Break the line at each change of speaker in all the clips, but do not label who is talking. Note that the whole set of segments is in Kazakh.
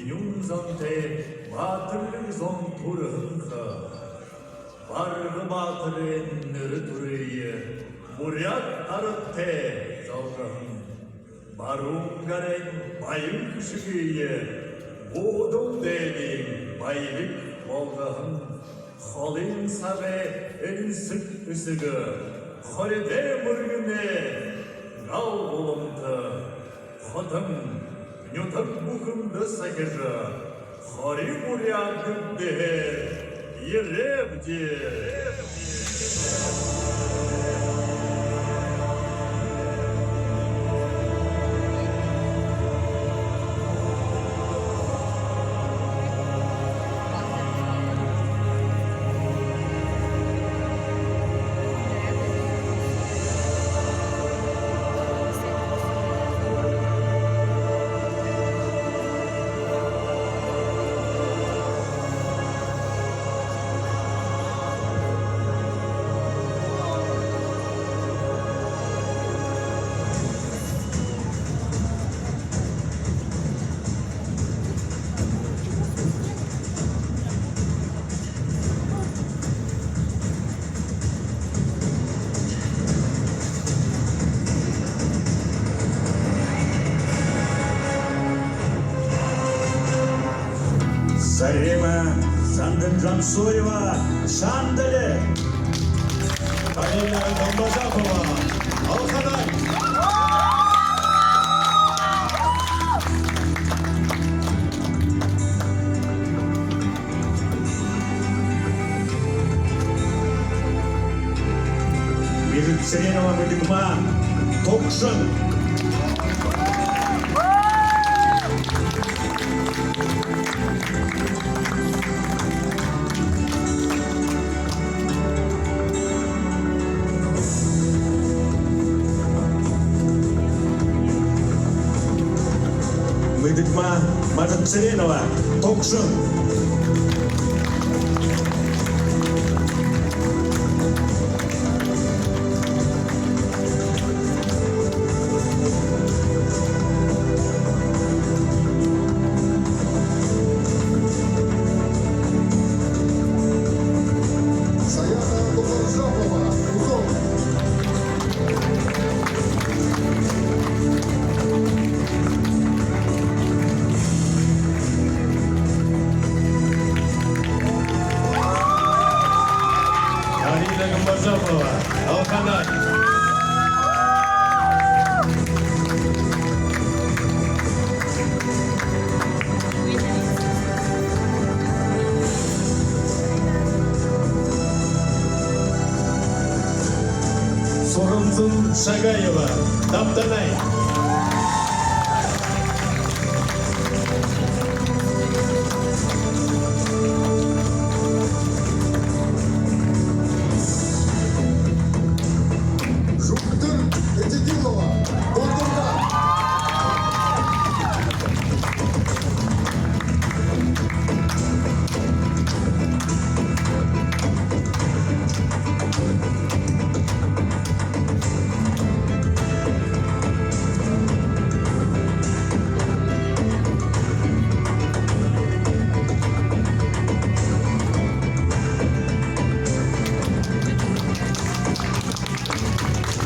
윤성태 마틀성 부르흥커 바르그 마틀의 느르두르이에 무략 아르테 자우르흥 마룽가렌 마일크시기에 모동대리 마일릭 모가흥 홀인 사베 엔슥 으스그 허리대 무르그네 나우볼om터 허등 Нютон бухым да сагежа, хори буряк де, еребде.
Зарема Сандын-Жансуева, Шандалі, Карина Гамбажапова, Алхадай. Мирицеренова Медигма, Токшын. Медигма Мажицеренова, Токшын. Карина Гамбажапова, Алхадай. Сорынзын Шагаева, Таптанай.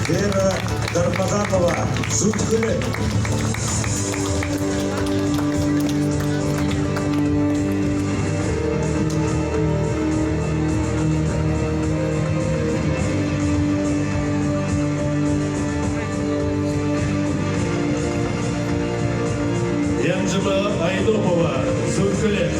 Вера Дармазапова, Зуткуле. Янжела Айдопова, Зуткуле.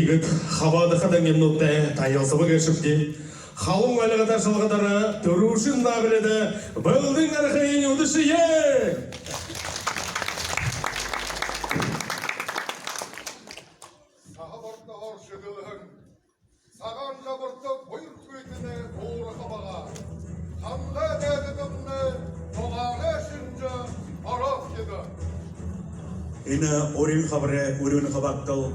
Игіт хабады қадан емнотты тайылсыбы кешіпті. Халың әліғата жылғадары түрушын да біледі. Білдің әрқайын өдіші ек!
Сағабыртты оршығылығын, саған жабыртты бұйыр көйтіні оғыры қабаға, қанға дәдігімні тоғаны шынжы арап кеді.
Ина орин хабре урин хабактал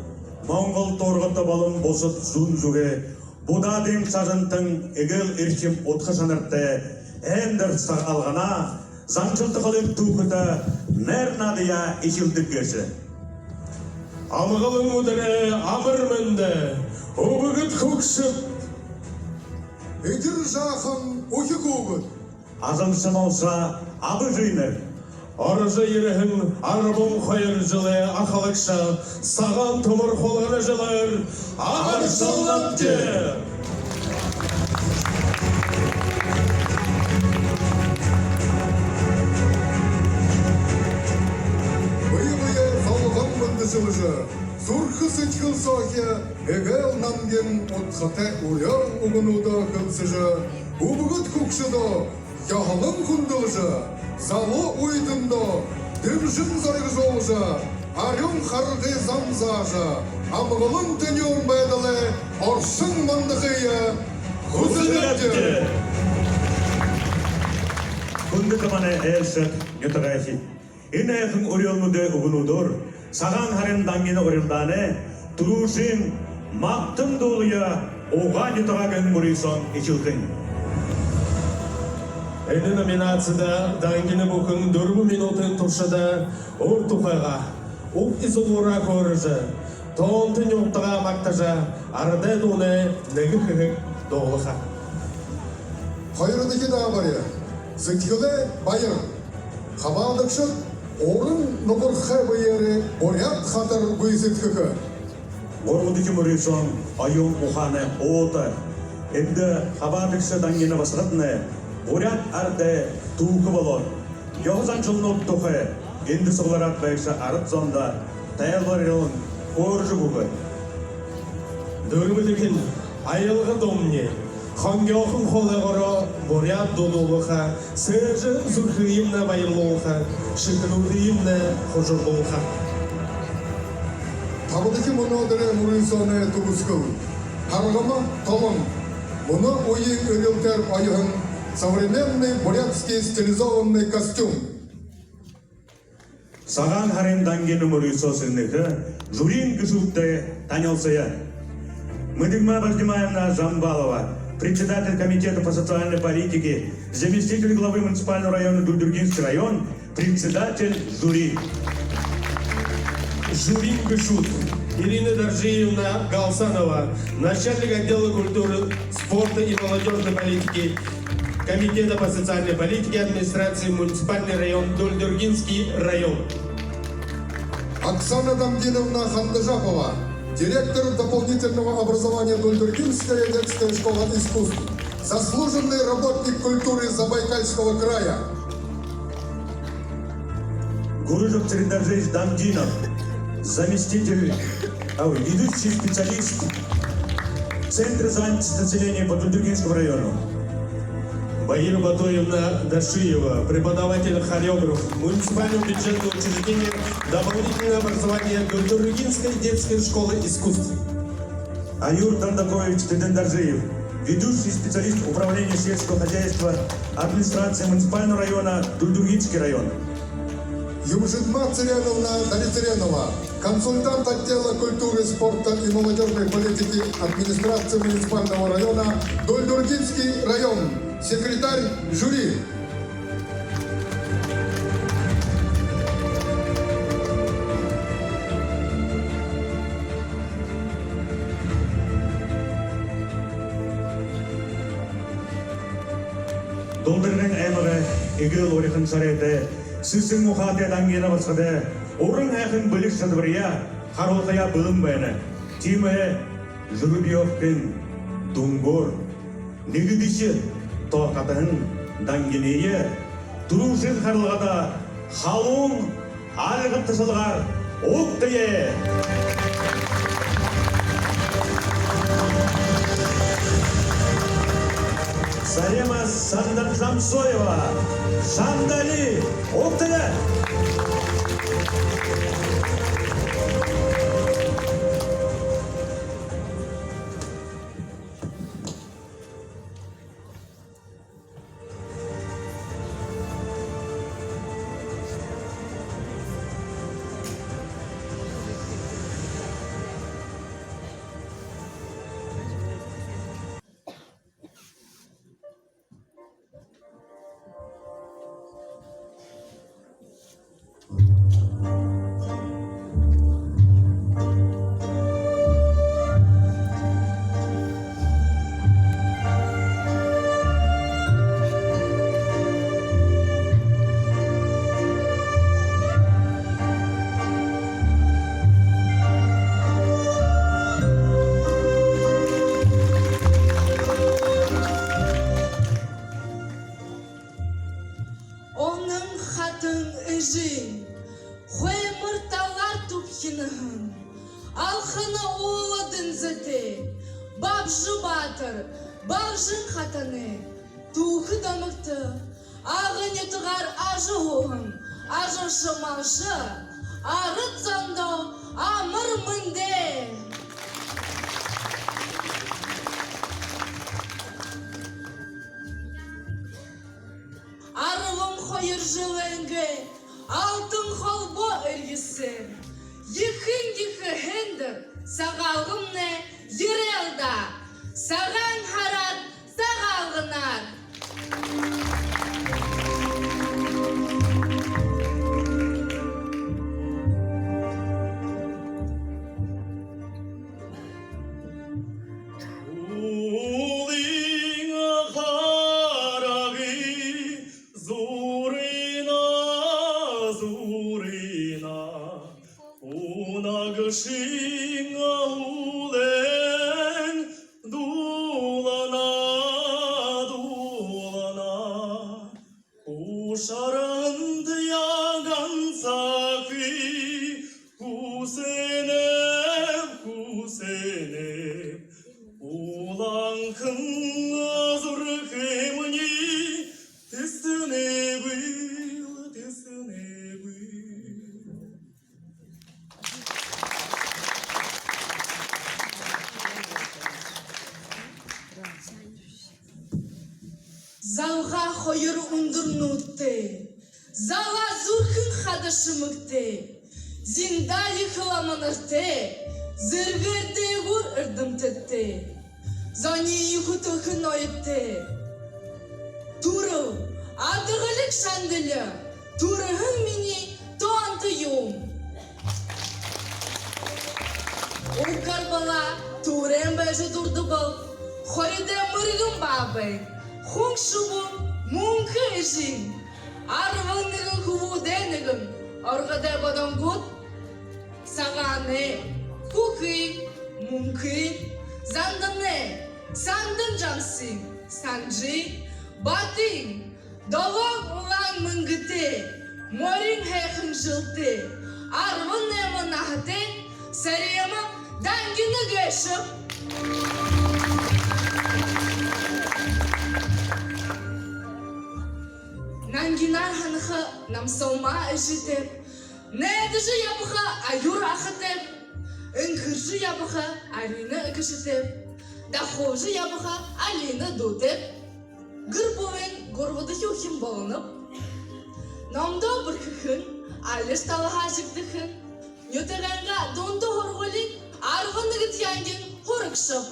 Монгол торготта балын босыт зун зуге Будадым сажынтың егел ирчим отқы жаныртты Әндір сар алғана Занчылты қылып туқыта Нәрнадыя ишілдік кеші
Амығылың өдірі амыр мінді. Обығыт көкшіп.
Эдір жақын ойы көгіт.
Азамсым алса абы жүйнер
Арыжы еріхін арбым қойыр жылы ақылықша. Саған тұмыр қолғаны жылыр. Ағыр шылапты.
Бұйы залған мұнды жылыжы, сұрқы сычқыл соқе, егел намген отқаты ұян ұғынуда қылсыжы, ұбығыт көкшіді, яғалым құндылжы, залы ойдымды, дүмжін зарғы жолжы, арың қарғы замзажы, амғылың түнеуін байдылы, оршың мандықыйы, құзыретті.
Күнді кыманы әлшік нүтіғайші Инайқын өрелмуды ұғынудыр Саған харин даңгені өрелданы Тұрушын мақтым долыя Оға нүтіғағын мұрыйсон ечілкін
Әді номинацияда даңгені бұқын 4 минутын тұршыда ұр тұқайға, ұп изылуыра көріжі, тоғынтын ұқтыға мақтажа, арыдай доны нәгі қығық доғылыға.
Хайрыдыки да баря, зыткілі байыр, қабадықшыт, орын нұбырқы байыры, орят қатар бұйзеткікі.
Орудыки мұрыйсон айын ұқаны оты Әнді қабадықшы даңгені басыратыны Бурят арды туқы болор Йоғызан жылын ұттықы Әнді сұғыларат бәйші арыт зонда Тәйялар елін көржі бұғы
Дөрбілігін айылғы домне, қангеоқын қолы ғыры бұрят долуғыға, сөржі зүрхейімні байырлуға, шықынуғейімні қожырлуға.
Табыдыки мұны дыры мұрынсоны тұғызқыл. Қарғымы толым. Мұны ойын өрелтер айығын современный бурятский стилизованный костюм.
Саған харин даңгені мұрыйсо сыннықы Журин күшілтті танылсыя Мыдыгма Бардимаевна Жамбалова председатель комитета по социальной политике, заместитель главы муниципального района Дульдургинский район, председатель жюри.
Жюри Бешут, Ирина Доржиевна Галсанова, начальник отдела культуры, спорта и молодежной политики, комитета по социальной политике администрации муниципальный район Дульдургинский район.
Оксана Дамдиновна Хандажапова, директор дополнительного образования Дульдургинская детская школа искусств, заслуженный работник культуры Забайкальского края.
Гуружев Цариндаржевич Дамдинов, заместитель, ведущий специалист Центра занятости населения по Дульдургинскому району.
Баира Батоевна Дашиева, преподаватель хореограф муниципального бюджетного учреждения дополнительное образование Дульдургинской детской школы искусств.
Аюр Тандакович Цариндаржев, ведущий специалист управления сельского хозяйства администрации муниципального района Дульдургинский район.
Юмжидма Цыреновна Далицеренова, консультант отдела культуры, спорта и молодежной политики администрации муниципального района Дульдургинский район, секретарь жюри.
Долдырның әмірі егіл орықын сареті, сіздің мұқаты даңгені басқады, орын әқін білік шадыбырия, қаролқая бұлым бәні. Тимі жүрубиовкін дуңгор, негідіші тоқатын даңгенеге, тұрушын қарылғада халуң алғып тысылғар оқтые. Зарема Сандар Жамсоева, Жандали, Оптеле.
Onun hatın ıjın, huemırtalar tupkinahın, alхына oğladın zete, babjı batır, babjın hatanı, tuğu damıktı, ağın yetğar ajı oğun, ajı şımaşı, arıt zando, amır mınde. Arılım hayır jılenge, altın holbo ırgısı. Yıkı hendir, sağalgım ne, yirelda. Sağan harat, sağalgınar. Залға хойыр ундырнутты, зала зурхын хадашымыкты, зиндали хыламанырты, зыргырды гур ырдымтытты, зани юхутухын ойытты. Туру, адығылық шандылы, турыхын мені тоанты юм. Укар бала, турен бәжі дұрды бұл, хориде мұргым бабы. Хунг шубу мункы ижин, арваннығын хубу денігін, орғыда бадам гуд, сағаны, хукы, мункы, зандыны, сандын жансың, санжы, батың, долог улан мұнгыты, морин хэхын жылты, арван немі нахты, сәриемі дәнгіні гешіп. Нангинар ханха намсалма ижитеп, недежи ябыха аюр ахатеп, ընկыржы ябыха алины ыкышытеп, дахожы ябыха алины дутеп, гырбовен горвады юхим болынып, намда біркіхін, алыш талыға жіктіхін, нөтеғанға донды хорғолин, арғыны гітянген хорықшып.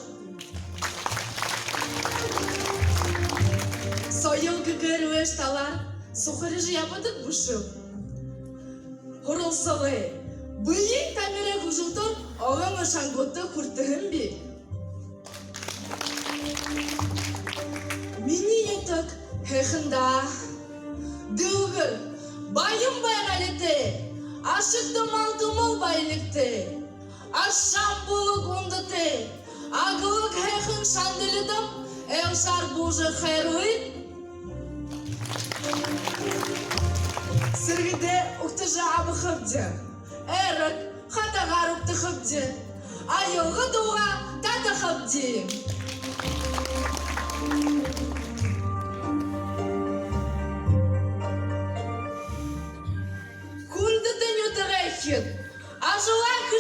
Соел гыгыр талар, сухарыжы ябадык бушып. Хорылсалы, бұйын тәмірі ғұжылтыр, оғын ұшанготты құртығын бе. Мені етік хеқында, дұғыр, байым байғалеті, ашықты малтымыл байлікті, ашшам бұлық ондыты, ағылық хеқын шандылыдым, әлшар бұжы қайруын. Сыргыде уқтыжы абы қыбды, әрік қатағар ұқты қыбды, айылғы дуға таты қыбды.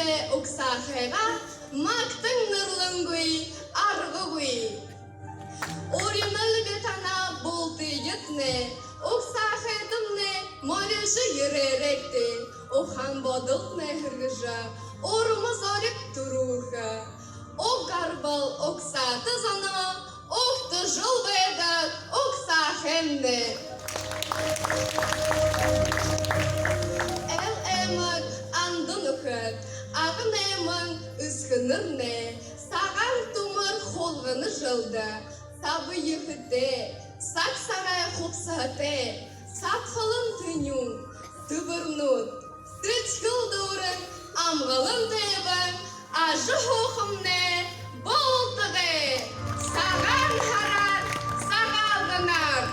te oksaxega, maktın nırlıngui, argıgui. Orimel getana boltu yitne, oksaxedimne, moreji yirerekti. Ohan bodult nehirgija, orumuz orip turuha. O garbal oksatı zana, oktu jılvedak, oksaxemne. El emek andın ukut, ağın emek ıskınır ne, sağan tumur holgını jıldı, sabı yıkıte, sak saraya hopsate, sak halın tünyun, tıbırnut, sıç kıldırın, amgalın teyben, acı hokum ne, boltıge, sağan harar, sağalgınar.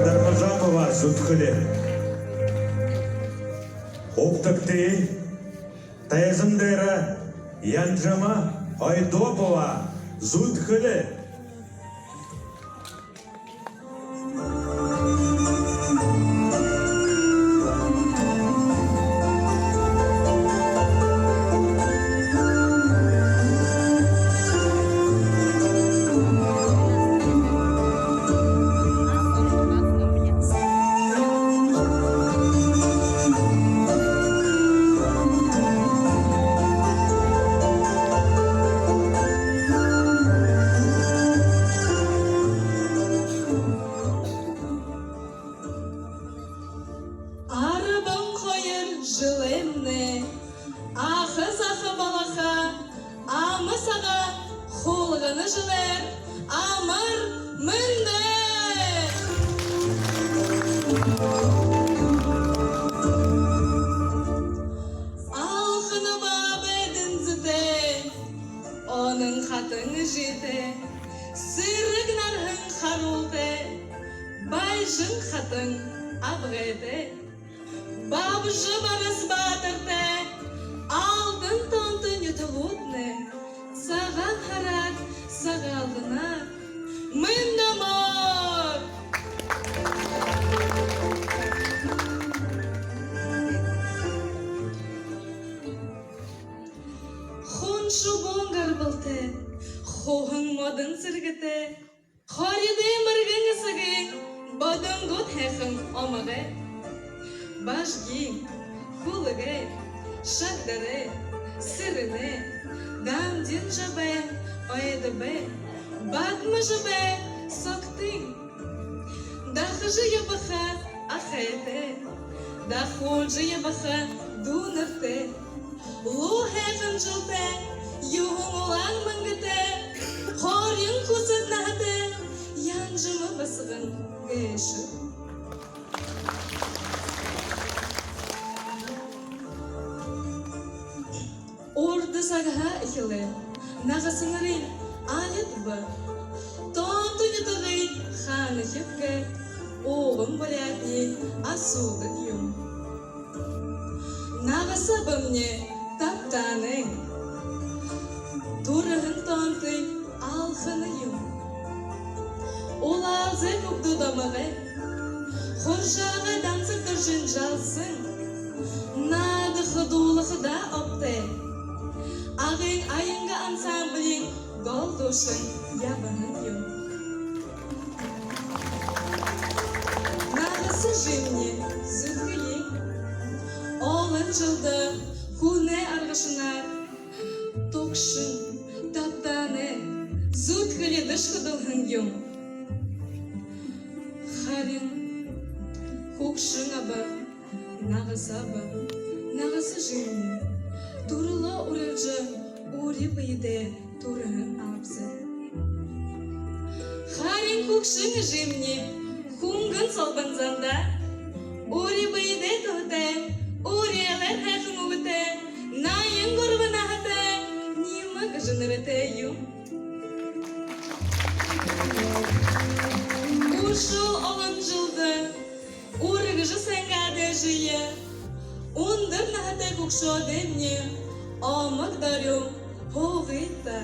Дармажапова Зуткілі. Оптыкты Тайзымдері Янжама Айдопова Зуткілі.
Arabam koyur jılemne, ahı zahı balaha, amı sağa hulgını jıler, amır münde. Alхını babedin zıte, onun hatını jite, sırıgnar hın harulte, bayjın hatın abgete. Babışı barız batırte, aldın tontun yutulutne, sağan harat, sağaldına, mındamor. Hun şu bongar balte, hohun modun sırgıte, horide mırgın ısıgı, bodun gut hekın omage. Başgi, huluge, şakdare, sirine, damdin jabe, oyedebe, bakma jabe, soktin. Dahıcı yabaha, ahete, dahulcı yabaha, dunerte, lu hekın jılte, yuhun ulan mıngıte, horyun kusut nahte, yancımı basığın geşi. Ordu sagaha ikili, nagasınari ayet bu. Tontu yutugi xanı hipke, oğum bolyatni asudı yum. Nagasa bımne taptane, turahın tontu alxını yum. Olazı mukdu damage, xorşağı dansıktır jınjalsın. Nadı xıduluğu da opte. Ağın ayınga ansambling golduşun yabanın yum. Nağısı jimni züdgüyün. Oğlun jıldı hune argışına. Tokşun taptane züdgüli dışkıdılhın yum. Harin hukşun aba nağısı aba nağısı jimni. Turula uracı, uri bıyde turun abzı. Harin kukşın jimni, hungın solbanzanda. Uri bıyde tuhte, uri eler hekın uğute. Nayın gurbana hate, nima gıjınırete yum. Uşu olan jıldı, uri gıjı sengade jıya. Undır nahate kukşo demni, amak daryum hovita.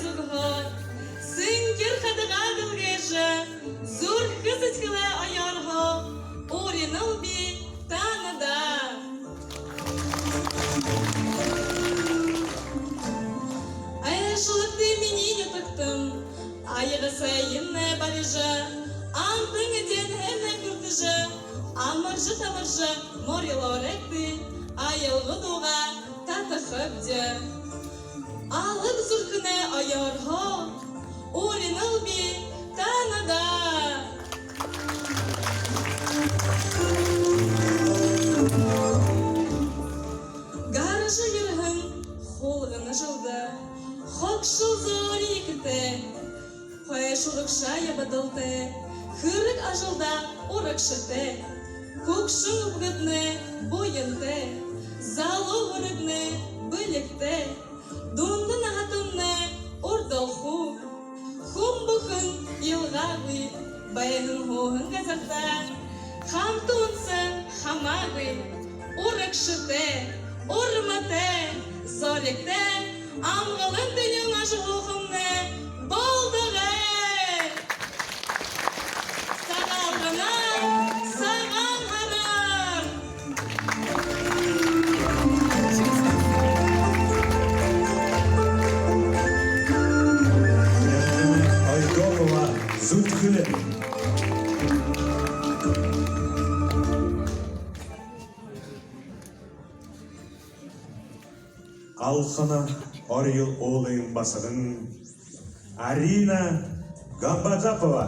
зургот, сингер хадагадыл геже, зур кызыткылы аярго, ориныл би танада. Айшылыкты менин ютыктым, айығы сайынны балыжы, антың еден әмі күртіжі, амыржы-тамыржы морилоректі, айылғы дуға татықыпды. Алып зуркыны аярға, ориныл би танада. Гаржы ерғын қолғыны жылды, Хокшыл зори кіті, қойшылықша ябадылды, Хырық ажылда орық шыты, Көкшің ұпғытны бойынды, Залы ғырықны білікті, Донды нағатынны ордалху, Хум бұқын елғағы, Байының хоғын қазақта, Хам тунсы хамағы, орық шыты, орматы, зоректі, Амғылын ділің ажы ғоқымны болдығы. Сағалғына, саған ғарар.
Айдолова Зүткілі. Алқына Орел Олың басығын Арина Гамбазапова.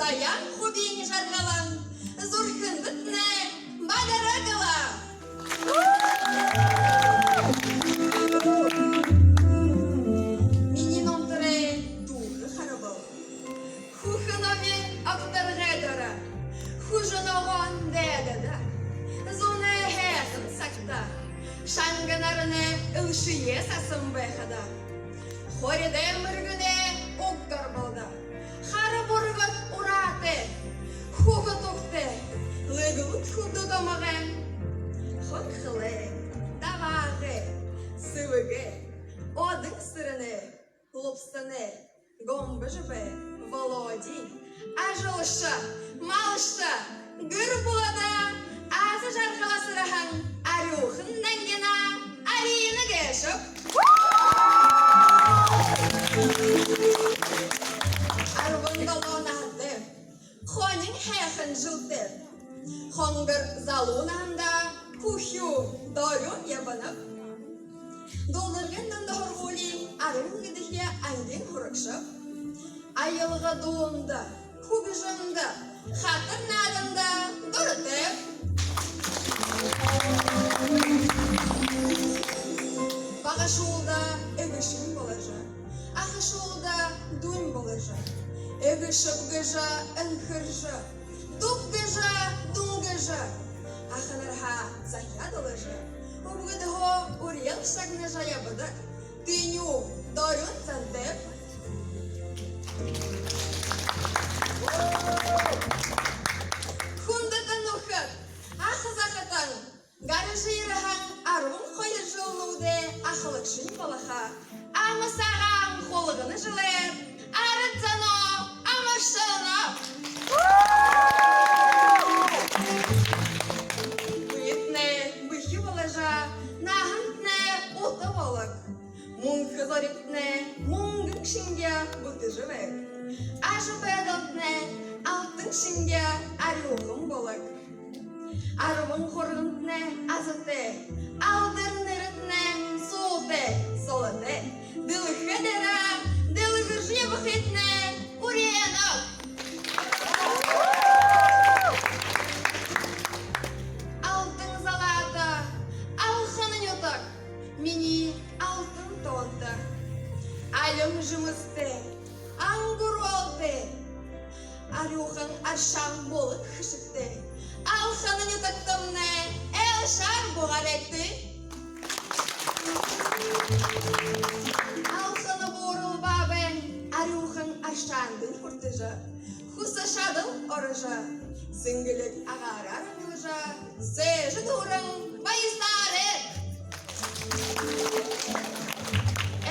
Заян хубине жаргалан, зурхындытне бадарагала. Минин онтыре тухы харабал. Хухыноме актаргедара, хужыногон дедада. Зуны хэхын сакта, шанганарыны ылшие сасым бэхада. Хориде мыргыне октар балда. Хары боргат ураты, хуга токты, лыгылыт худу домагын. Хокхылы, давағы, сывыгы, одың сырыны, лупстыны, гомбыжыбы, володин, ажылышы, малышы, гыр булада, азы жарқыла сырахын, арюхын нәңгена, арины кешіп. Арвындалонады, хонин хэхын жылтыр, хонгыр залунанда, кухю дойон ябанып. Долыргын дандахыр арым гидихе аңден хұрықшып. Айылға дуымда, хубижында, хатыр надында, дұрытып. Баға шолда өгішін болажа, ақы шолда дүн болажа. Өгішіп гыжа, үнхіржа, туп гыжа, дун гыжа. Ақылырға захия долажа. Обгыдығы урел шагны жаябыды. Тыню дорын зандеп. Хундатын ұқыт, ақы зақытын. Гары жиырыған арун қойы жылнуды ақылықшын балаға. Амысаған қолығыны жылыр, арыттыны амашыны. Бұйытны бұхи балажа, нағынтны оты балық. Мұңқы зарыпны мұңғын шынге бұты жылыр. Ажы бәділтны алтын шынге арюғын балық. Арвын қорғынтны азыты, алдырнырытны соғыты, солыты. Дылығы дәрі, дылығы жебіхетні ұрені. Алтын залаты, алқының отық, мені алтын тонты. Әлім жұмысты, аңғыр олды, арюғын аршан болып қышықты. Алханын ютактымны, әлшар бұғар әкті. Алханы борыл бабын, арюхын ашандын құртыжы. Хусашадыл орыжы, сүңгілік ағар арымылыжы, сөжі дұрын байыстары.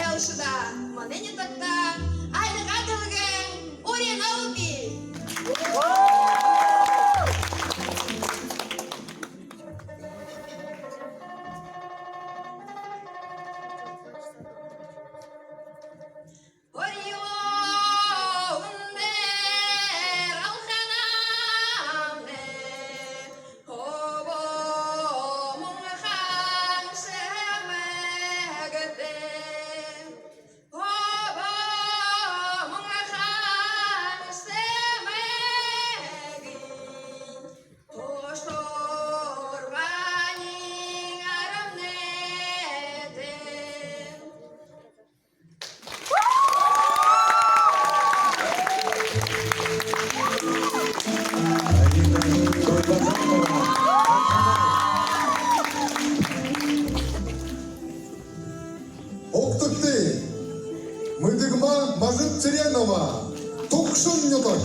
Әлшіда манен ютакта, айлыға дылығын, орен алды.
Октыкты, мыдыгма мажит Церенова, тукшын нюток.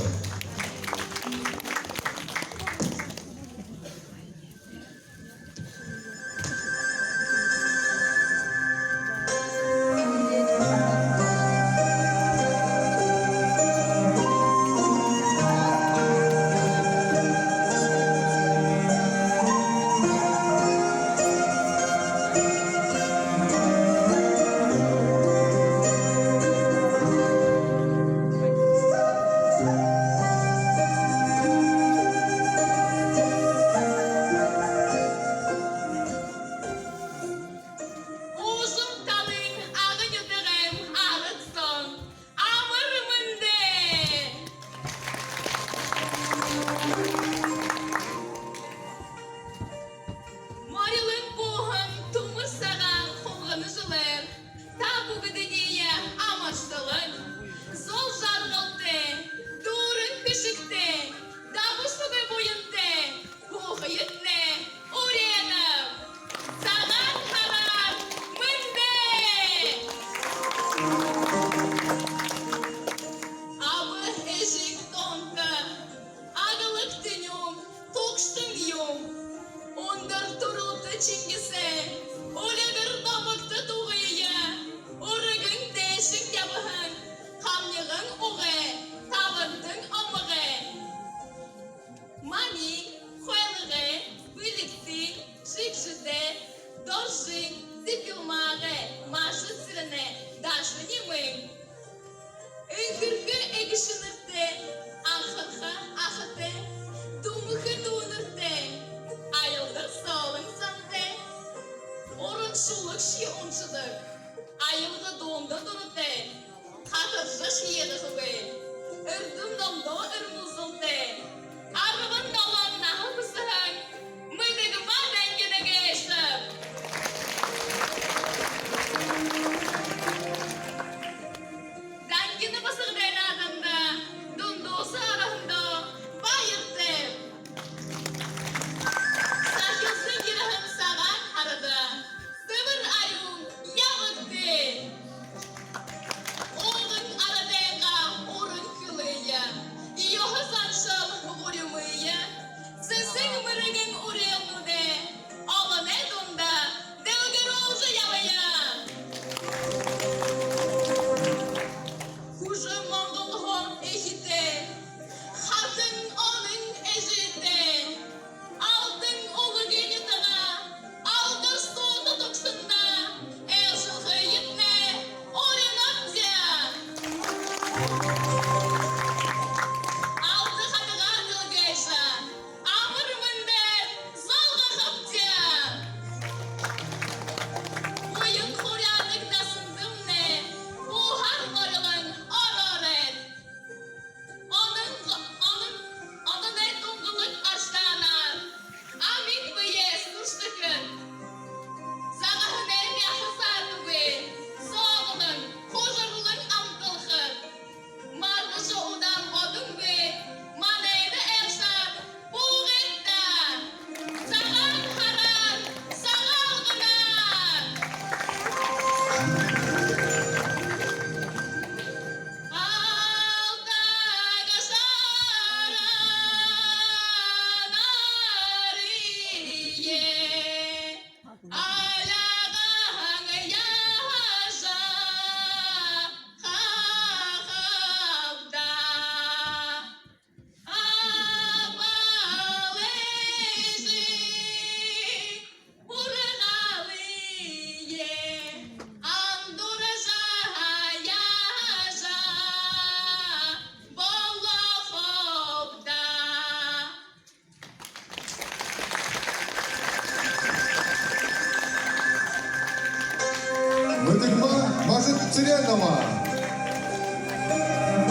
Теренова.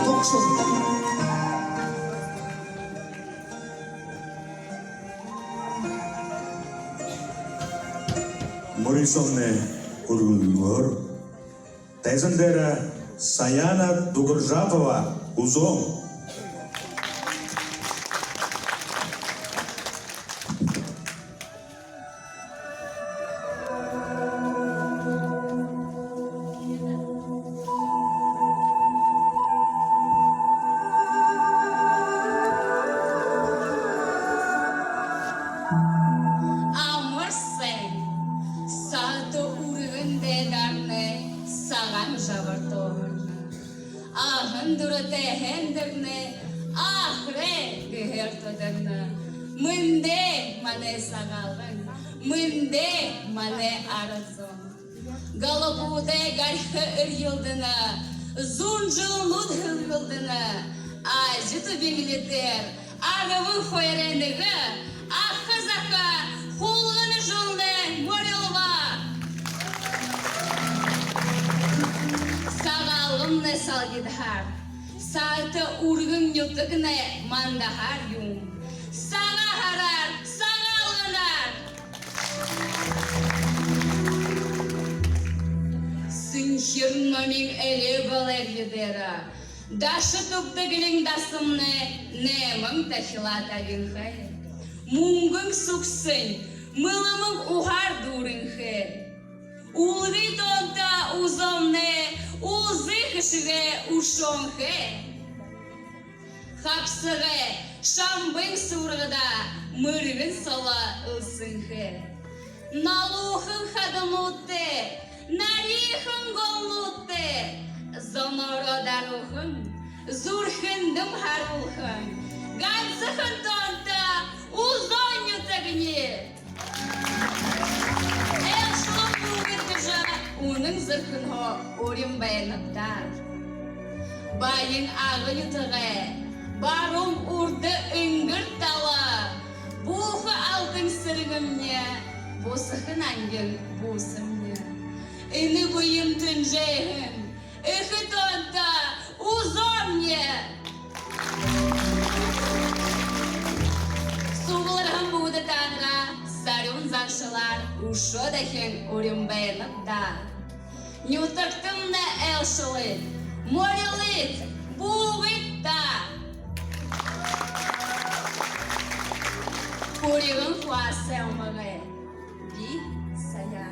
Тукшин.
Морисовне Ургулгор, Тезендера Саяна Дугуржапова, Узон.
Amırsen, saatı urğunde darne, sağan javartorne. Ahın durate hendirne, ahre gühertoderne. Mınde mane sağalın, mınde mane arazon. Galabude garhı yıldına, zunculud yıldına. Acıtı bilgiler, ağabı hoyrenege, ahkazaka, hulgını jolne morelva. Sağalım ne salgidhar, saate urgun yutukne mandahar yum. Sağa harar, sağalgınar. Сынхирномин эле балер едера. Дашы туптыгылың дасымны, немың тахилата винхай. Мунгың суксын, мылымың ухар дурынхы. Улви тонта узомне, узыхышыге ушонхы. Хапсыгы, шамбың сурғыда, мыргын сала ылсынхы. Налухын хадымутты, налихын голлутты. Zonoro darухын, зурхындым харухын. Ганцыхын тонта, узоню тагне. Элшлым бугыдыжа, уның зырхын хо, орим баяныптар. Байын ағы ютыға, барым урды үңгір тала. Бухы алтын сырғымне, босықын аңгын босымне. Іні бұйым түнжейхін, Эхы тонта, узомне! Суғылырғын буды таңға, сарюн заңшылар, ушодахен урымбайынып да. Нютықтымны әлшылы, морелыт, буғыт да. Курығын хуасы өмігі, би саяна,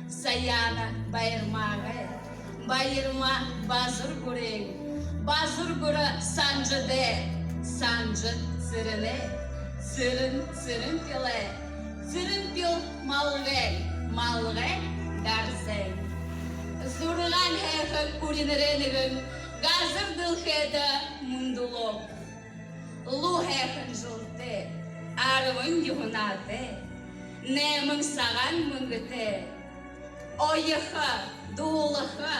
саяна байырмағы. Bayırma bazır gureng, bazır gura sancıde, sancı sırını, sırın pile, sırın pil malgen, malgen darzen. Zurgan hekın urinrenigin, gazır dılheda mundulok. Lu hekın jılte, arvın yuhunate, nemın sağan mıngıte. Oyıha, Дулаха,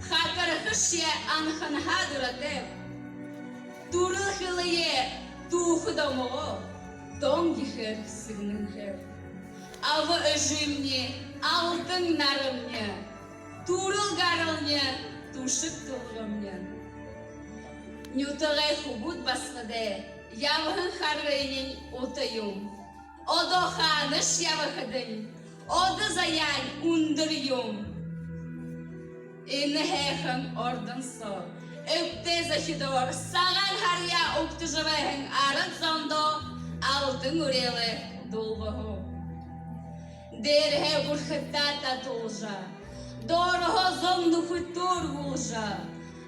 хакарахышья анханха дурате. Турылхылые тухудамого, тонгихер сыгнынхер. Ава öжümне, алтын нарымне, турыл гарылне, тушык тулғымне. Нютығай хубут басқыде, явығын харғайнен отайым. Одо ханыш явықыдын, оды заян ундырым. İni hekın ordun so, öpteze hidor, sağan harya uktujavehın arın zondo, altın ureli dulvahu. Derhe burkhıtata tulja, dorho zondu futur gulja,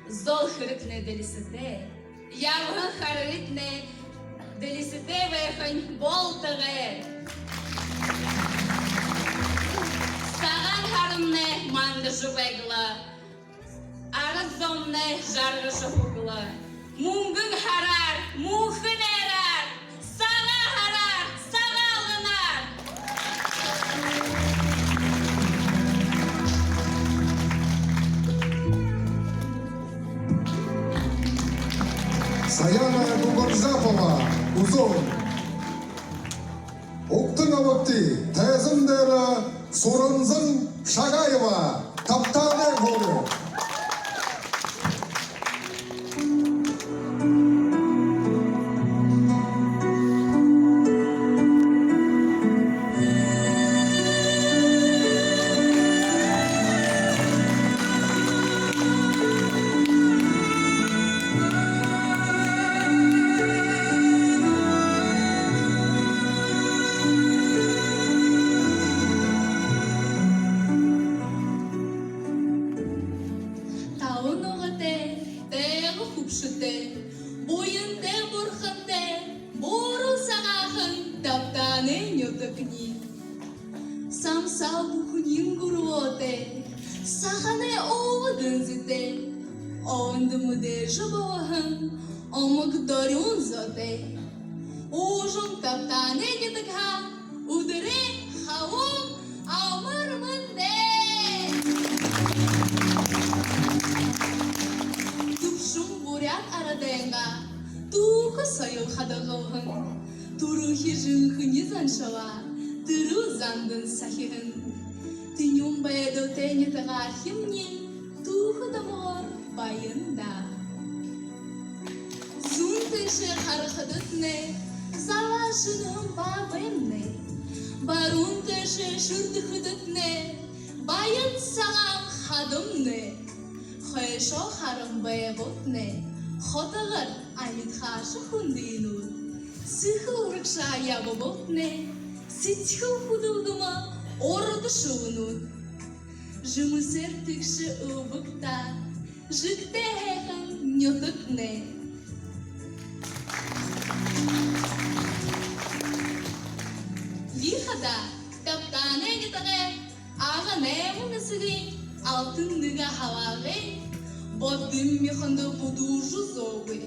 zol hırıkne delisite, yavhın harıkne delisite vehın boltığı. Sağan harımne mandışı begla, arızomne jargışı hugla. Mungın harar, muhın erar, sağa harar, sağa alınar.
Саяна Дугуржапова, Узон. Октын авакти, тезімдері Сурынзын Шагаева, Таптаны Гуру.
Бойынды бұрқынды, бору сағағын таптаны нөтікні. Самсал бұхынын күруоте, сағаны оғыдын зіте, оңды мұды жыбағын, омық зоте. Ужын таптаны нетікға, удыры хауым амыр мұнде. Тупшым бурят араденға, туқы сайыл қадағылғын, турухи жыңхыны заншава, тыру зандын сахихын. Тынюм бәйді тәнетіға химне, туқы дамор байында. Зун тышы қарқыдытны, зала жыным бабымны. Барун тышы шүрдіхыдытны, байын сағам қадымны. Хойшо харым бәйбутны, хотығыр амитхашы хундыйнуд. Сыхы урықша ябыбутны, ситхы худылдымы орды шуынуд. Жымысыр тікші ұбықта, жікті әхін нетікны. Лихада таптаны нетігі, ағын әмін үсігін, алтынныға хавағы, бодым механды буду жузовы,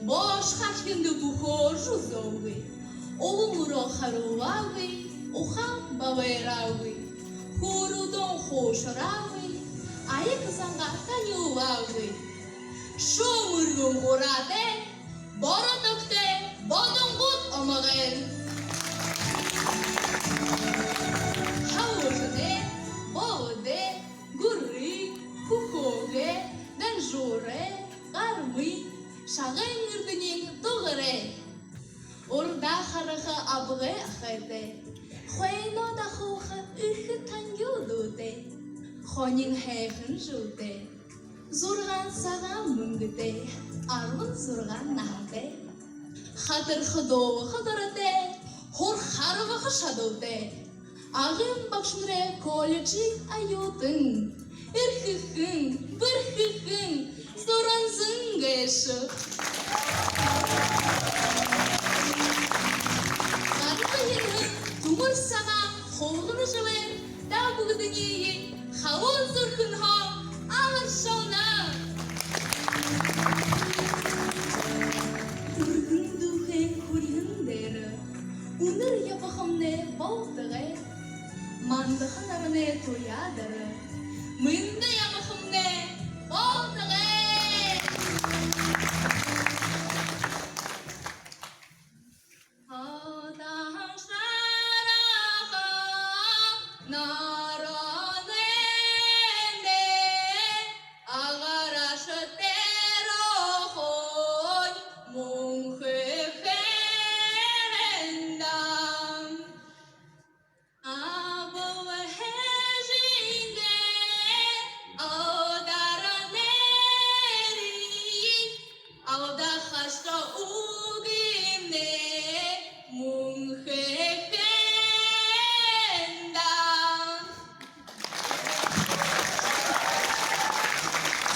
бош хашкенді бухо жузовы, олымыро харуавы, ухам бавайравы, хурудон хошаравы, айық занға танювавы. Шумыргын ғорады, бора төкті, бодың ғұт омағын. Хауырды, боуды, гүрі, хухоғы, дәнжуры, ғармы, шағын үрдінен тұғыры. Орда қарығы абығы ақырды, хойно да хуғы үрхі таңгюдуды, хонин хэйхын жуды, зұрған саған мүнгіді, армын зұрған нағды. Хатыр хыдовы хыдырыды, хор харығы хышадуды, ағын бақшмыре колледжі айотын, үрхіхін, бірхіхін, зұран зыңгайшы. Тумыр саған қолғыны жылыр, да бұғыдың ейін, қауын зұрқын хам, алыр шауна. Үргін дұхы көргіндері, үнір япықымны болдығы, мандықын арыны тоядыры, мүнді япықымны болдығы.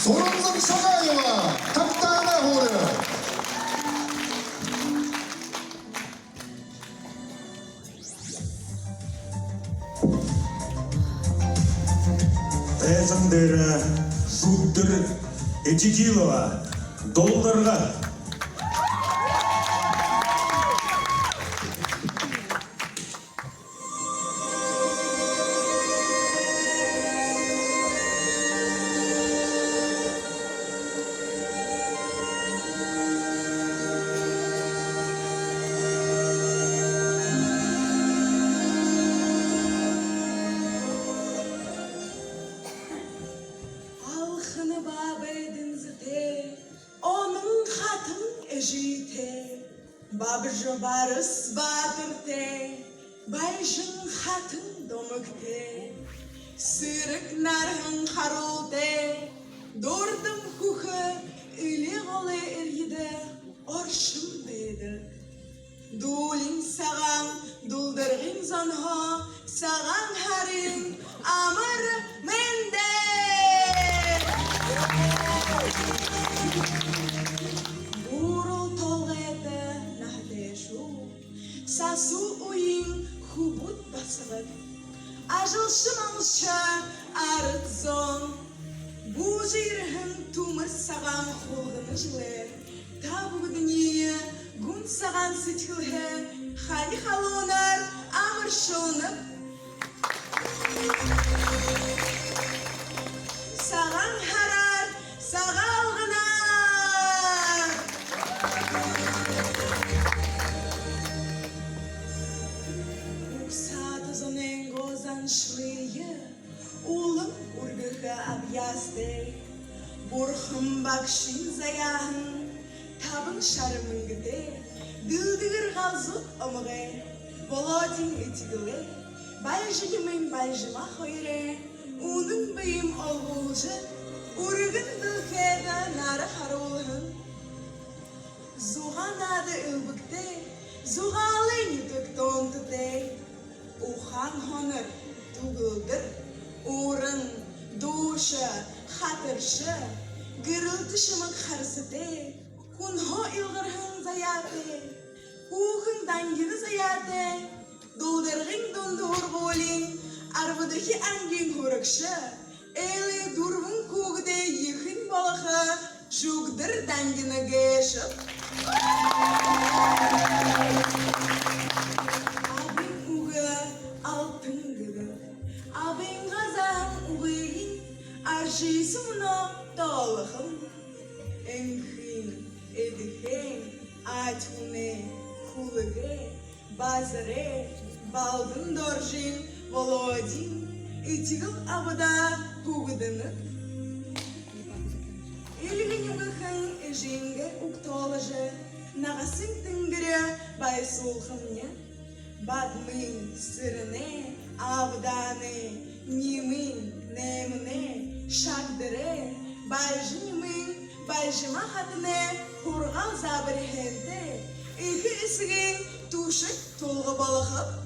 Соромзың Шағаева, таптаны ғоры.
Тәсіндері Шуттыр Эчекилова, долларға.
Babıcı barız batırte, bayşın hatın domukte, sırık narhın harulte, durdum kuhu, üli gole ergide, orşım dedi. Dulin sağan, duldırgın zanha, sağan harin, amır mende. Burul ажылшы малшы арыт зон. Бұ жирхін тумыр саған қолғыны жылы, табу дүние гүн саған сетхілі, хали халонар амыр шылынып. Саған харар, саған ғынар. Уксаты зонен гозан шрые, улым ургыха абьясты. Бурхым бакшин заяхын, табын шарымын гіде, дылдығыр ғалзық ымығы, болодин етігілі, байжығымен байжыма қойыры, оның бейім олғылжы, ургын дылхеда нары харулығын. Зуған ады үлбікте, зуғалы нүтік тонтыте, ухан хоныр туғылдыр, урын, душы, хатыршы, гырылтышымық қарсыте, күнхо илғырхын заяте, кухын дангені заяте, долдырғын дондур болин, арвыдығы әнген көрікші, әлі дұрвын көгде ехін балықы, жүгдір дангені гешіп. Абин уғы алтын гүлі, абин ғазан уғыйын, аржисы мұны талықым. Энхин, эдихен, атуне, хулыге, базаре, балдын доржин, володин, итигіл абыда күгідіні. Илгініміхін жинге уктолыжы, нағасын тінгірі байсулхымне, бадмын сырыне, абданы, нимын, неміне, шагдыры, байжынымын, байжыма хатыне, құрғал забыр хенде, игі ісігін тушық толғы балықып.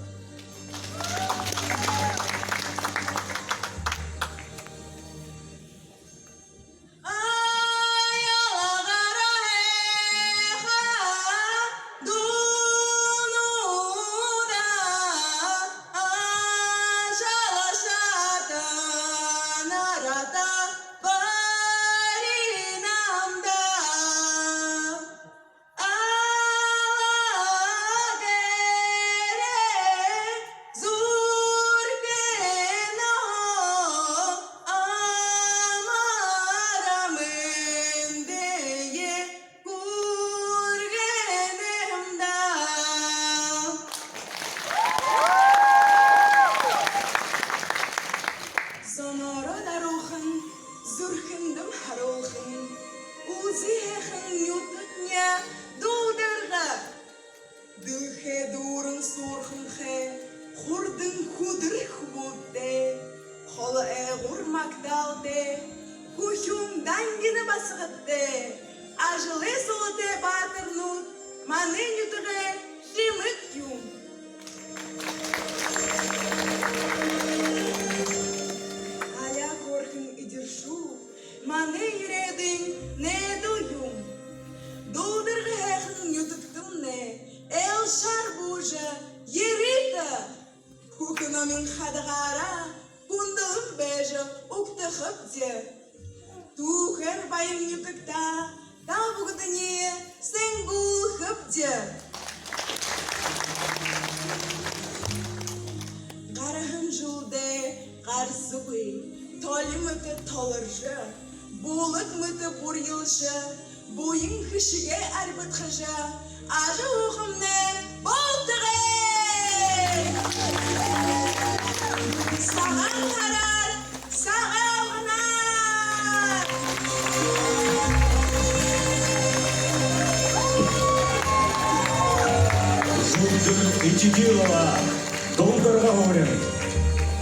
Долдарға орен,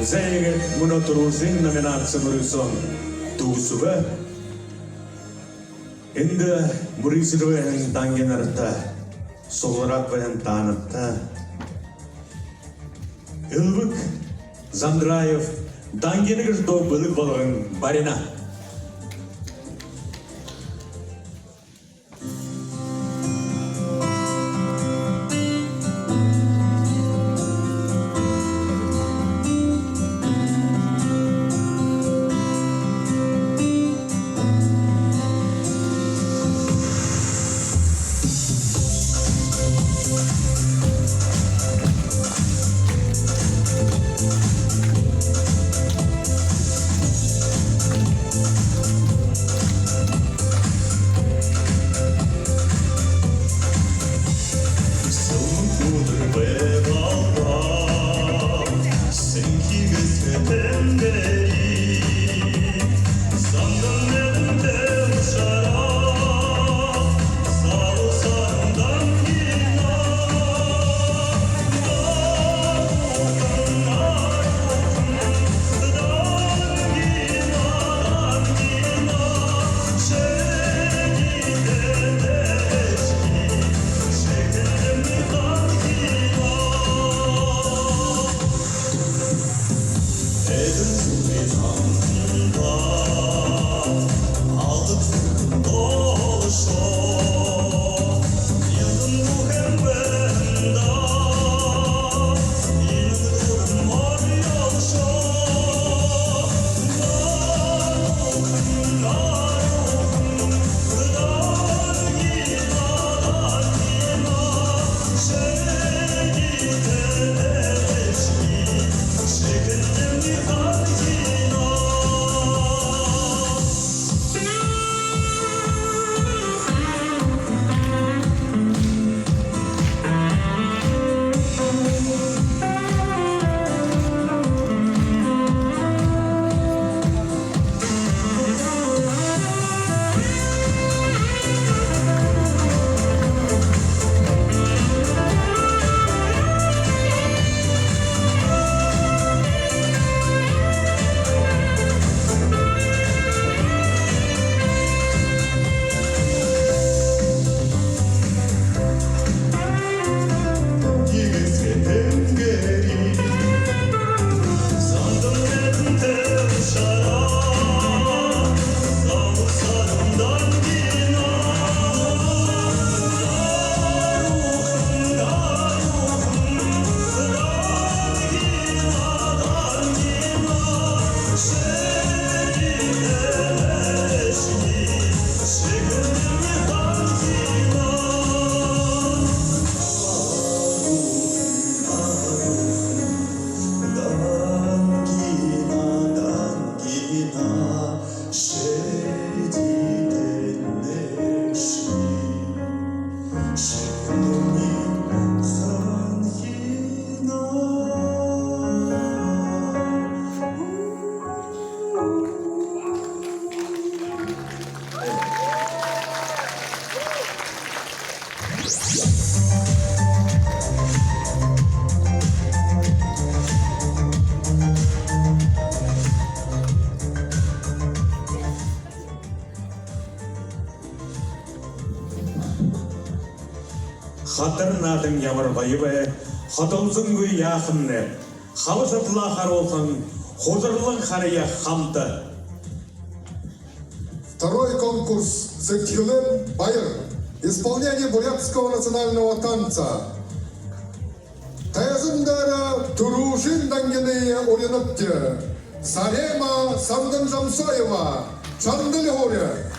зәйгет мұны тұрузин номинация мұрысон туғысуға, енді мұрысырвайын даңгенарыта, солырақ байын танытта. Үлбік Зандраев даңгенігіз до бұлық болығын барина. Hatırnadım yamırbayı ve hatılsın güy yakınne. Halı satıla har olsun, huzurlun harıya hamdı.
Второй конкурс «Зектхилем Байер». Исполнение бурятского национального танца. Тезендера Турушин Дангенея Улинотте. Зарема Санденжамсоева. Чандельгоре.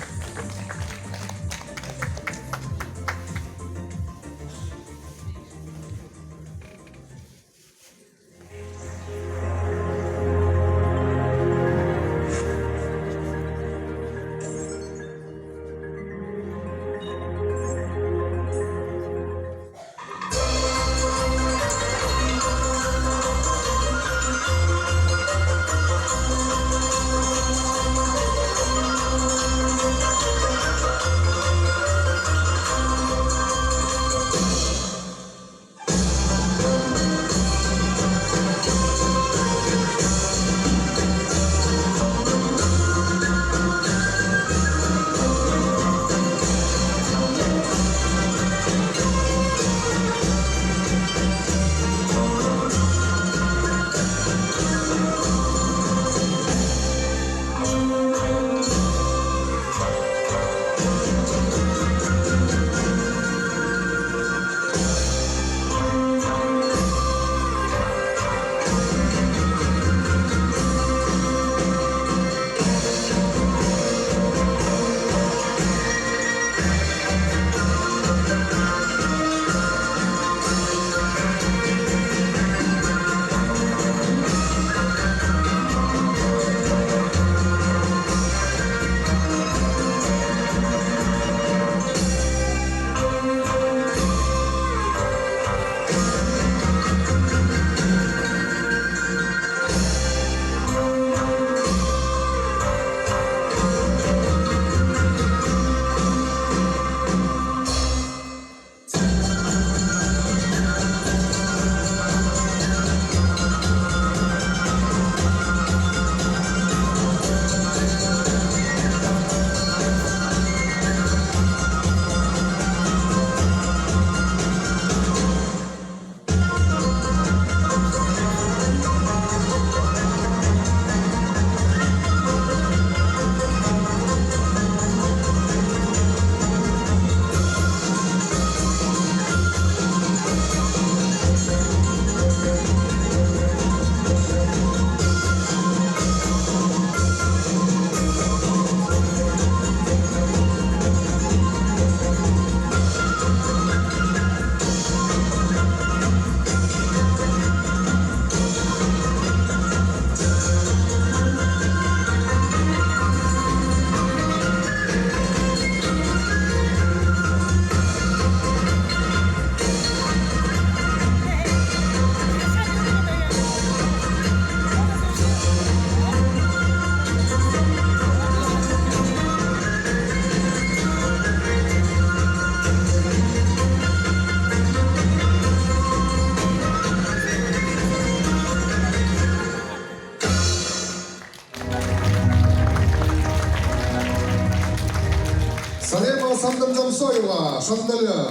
Зарема Санденжамсоева, Шандаля.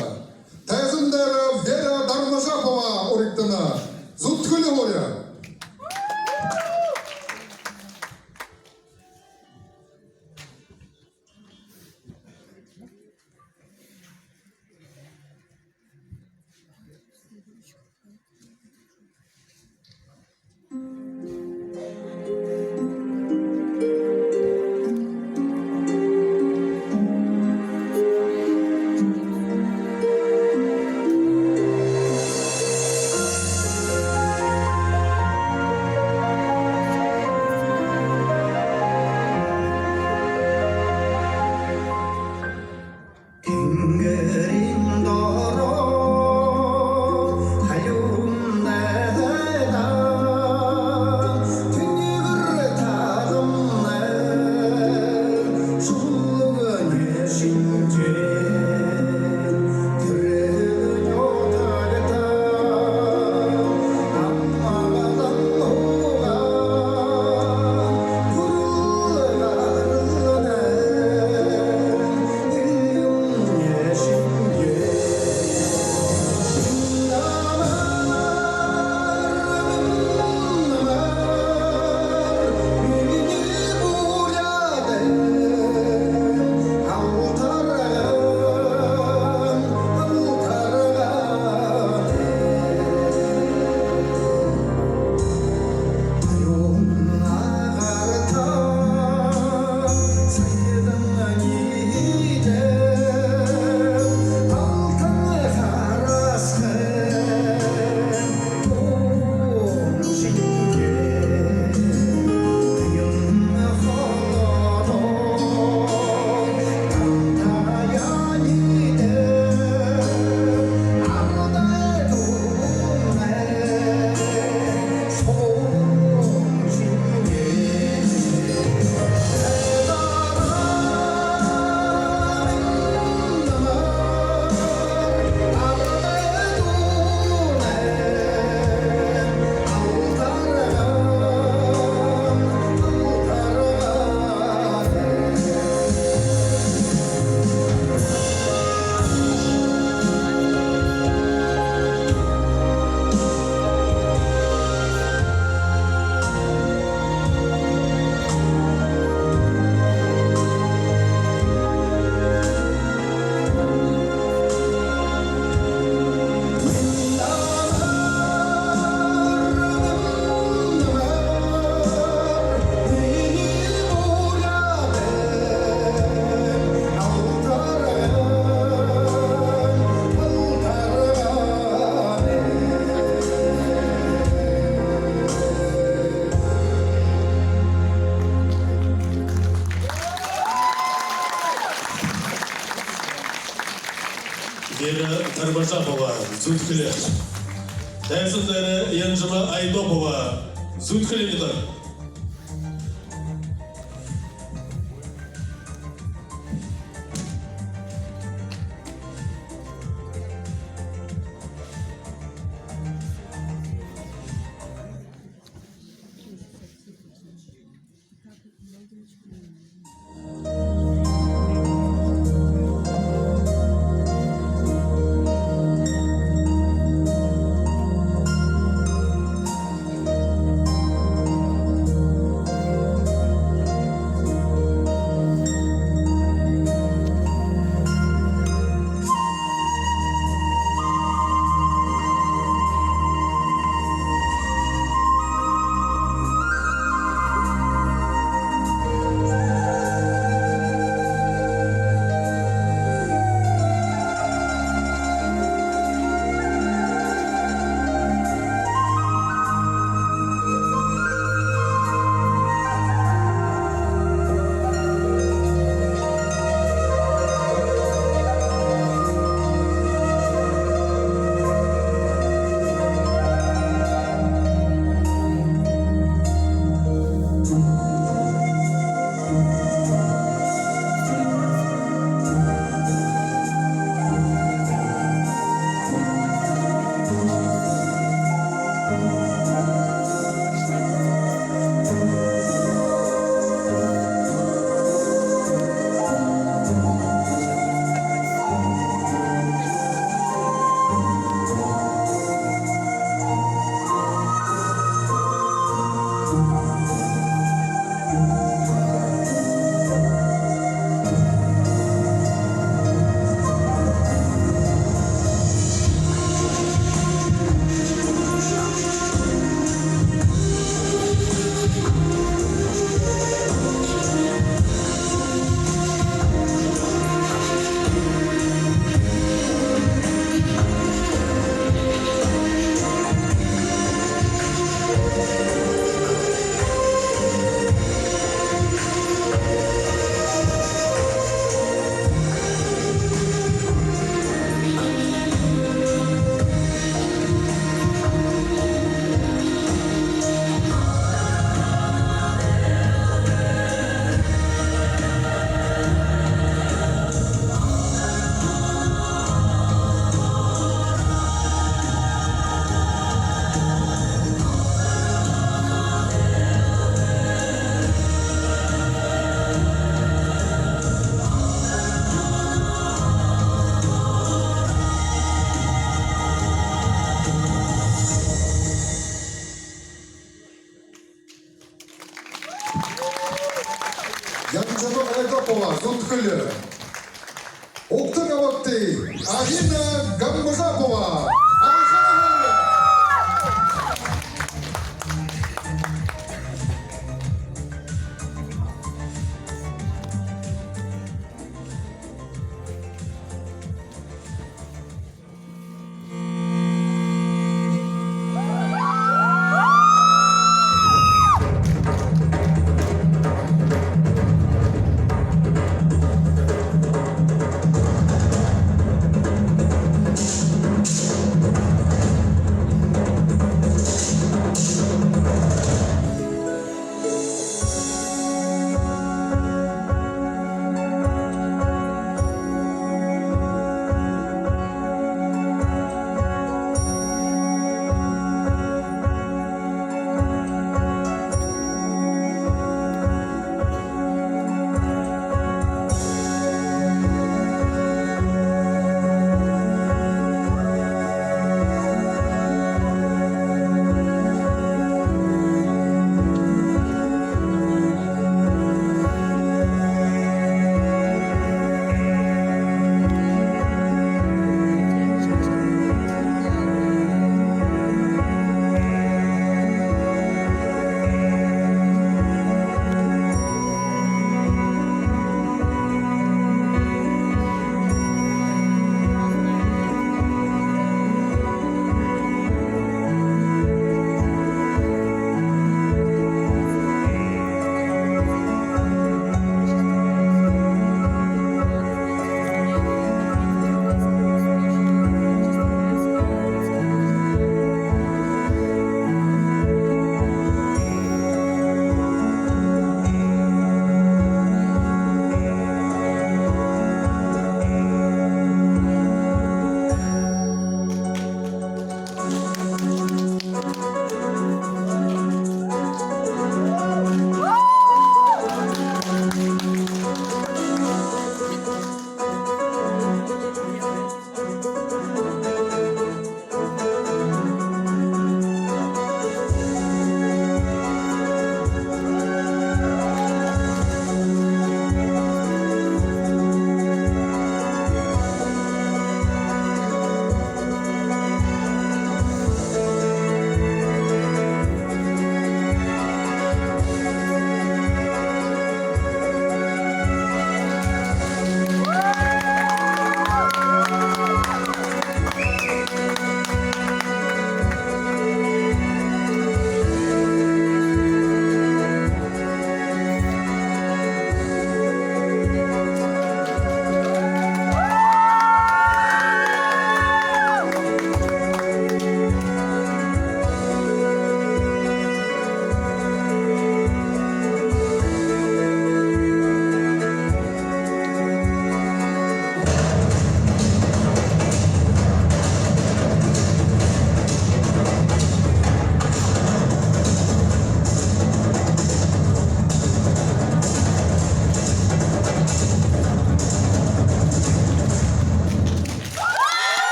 Тезендера Вера Дармажапова, Ориктана. Зуткулегоре.
Карбашапова, Зудхіле. Тәсіндері Янжыма Айдопова, Зудхіле.
Янжыма Айдопова, Зудхіле. Оқтың авакты Арина Гамбажапова.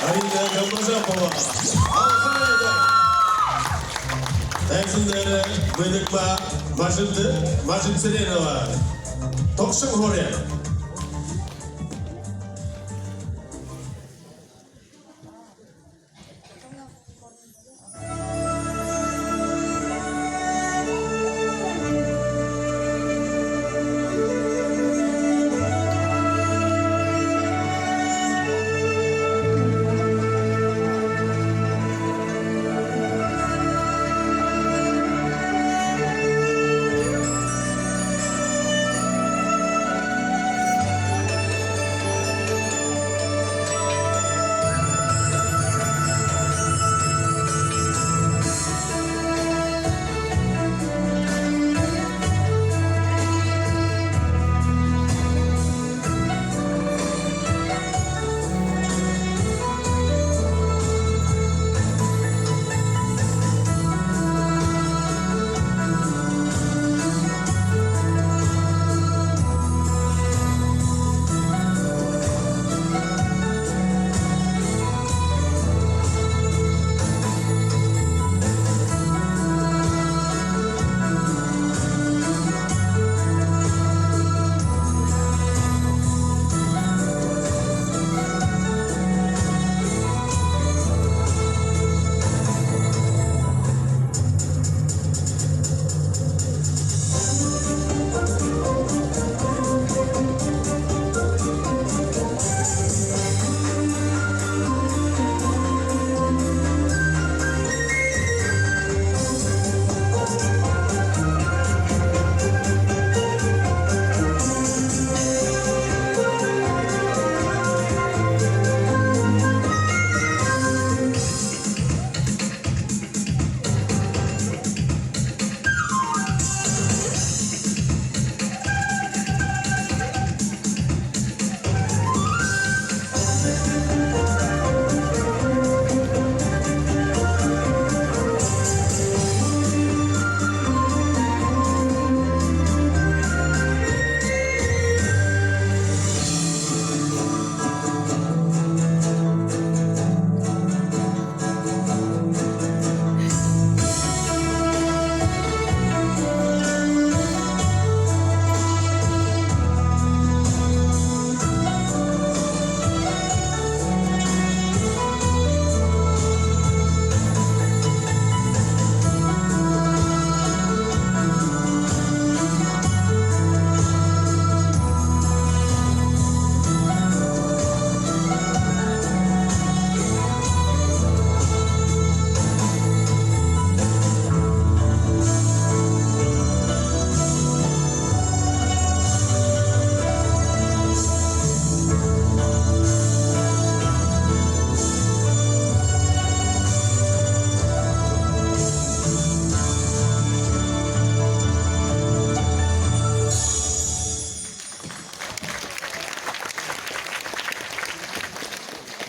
Арина Галмажапова. Алқынайды. Әмшіндері Бөдікма Мажит Селенова. Тоқшың Хоре.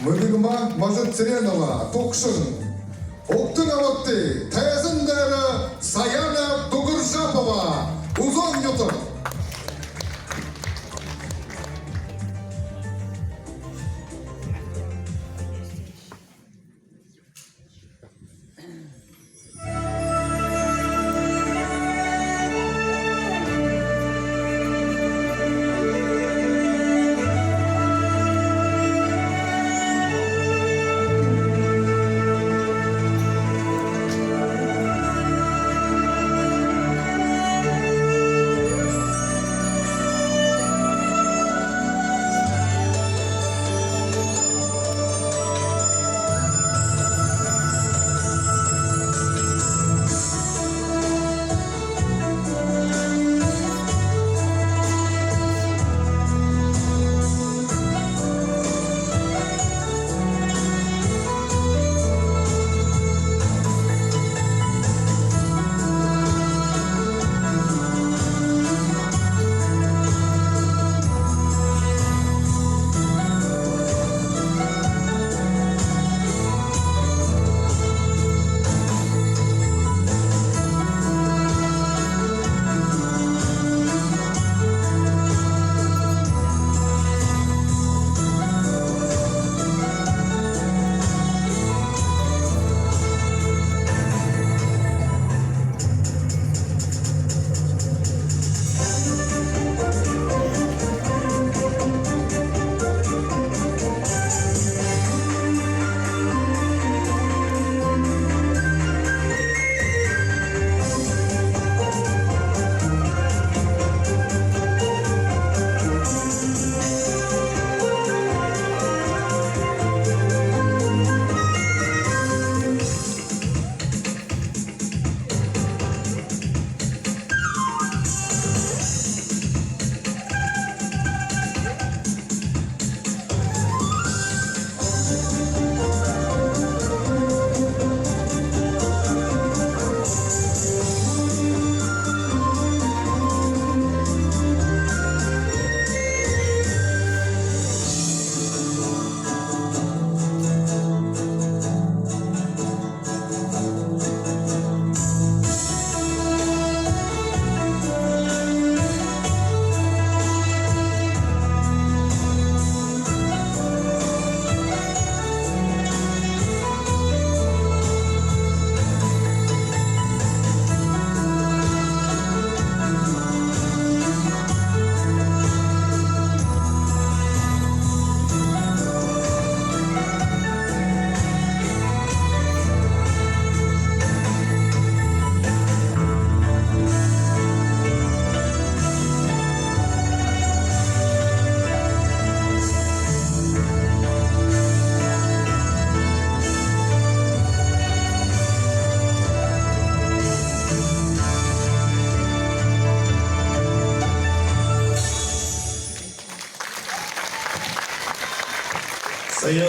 Мыдыгма Мажит Селенова. Тоқшың. Оқтың аватты. Тәзіндері Саяна Дугыржапова. Узон ютыр.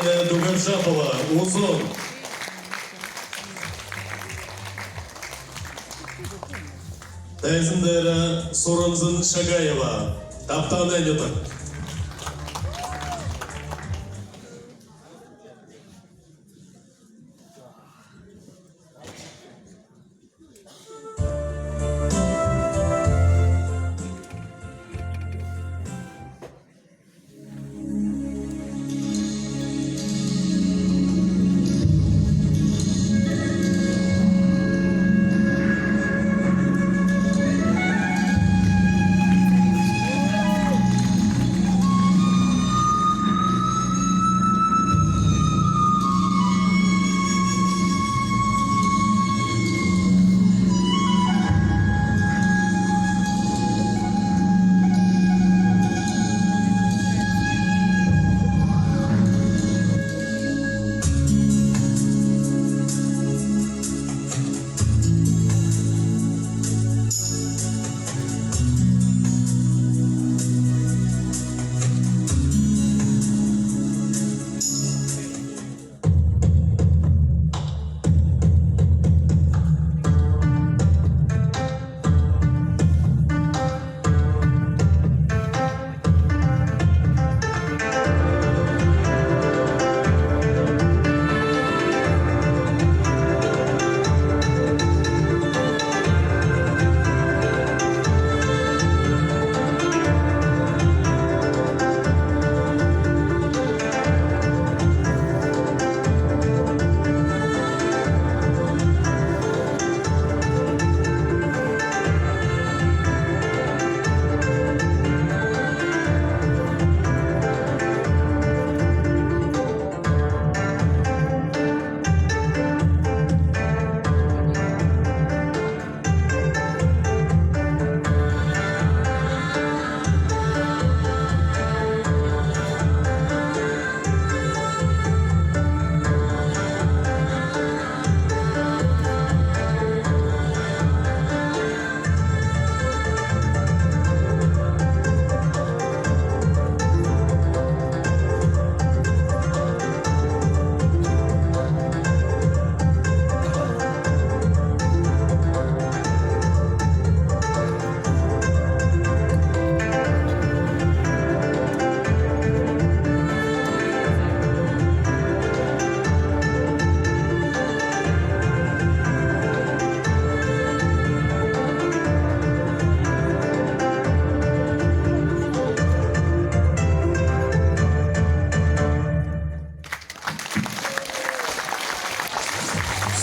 Ирина Дугоршапова, Узон. Тәзімдері Сұрымзын Шагаева, Таптан Әнетік.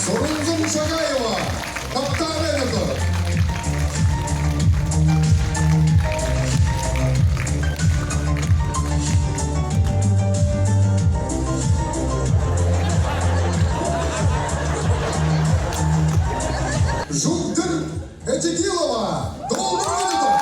Сұрымзын Шагаева, Таптан Әнетік. Жуктыр Этигилова, Долдыр Әнетік.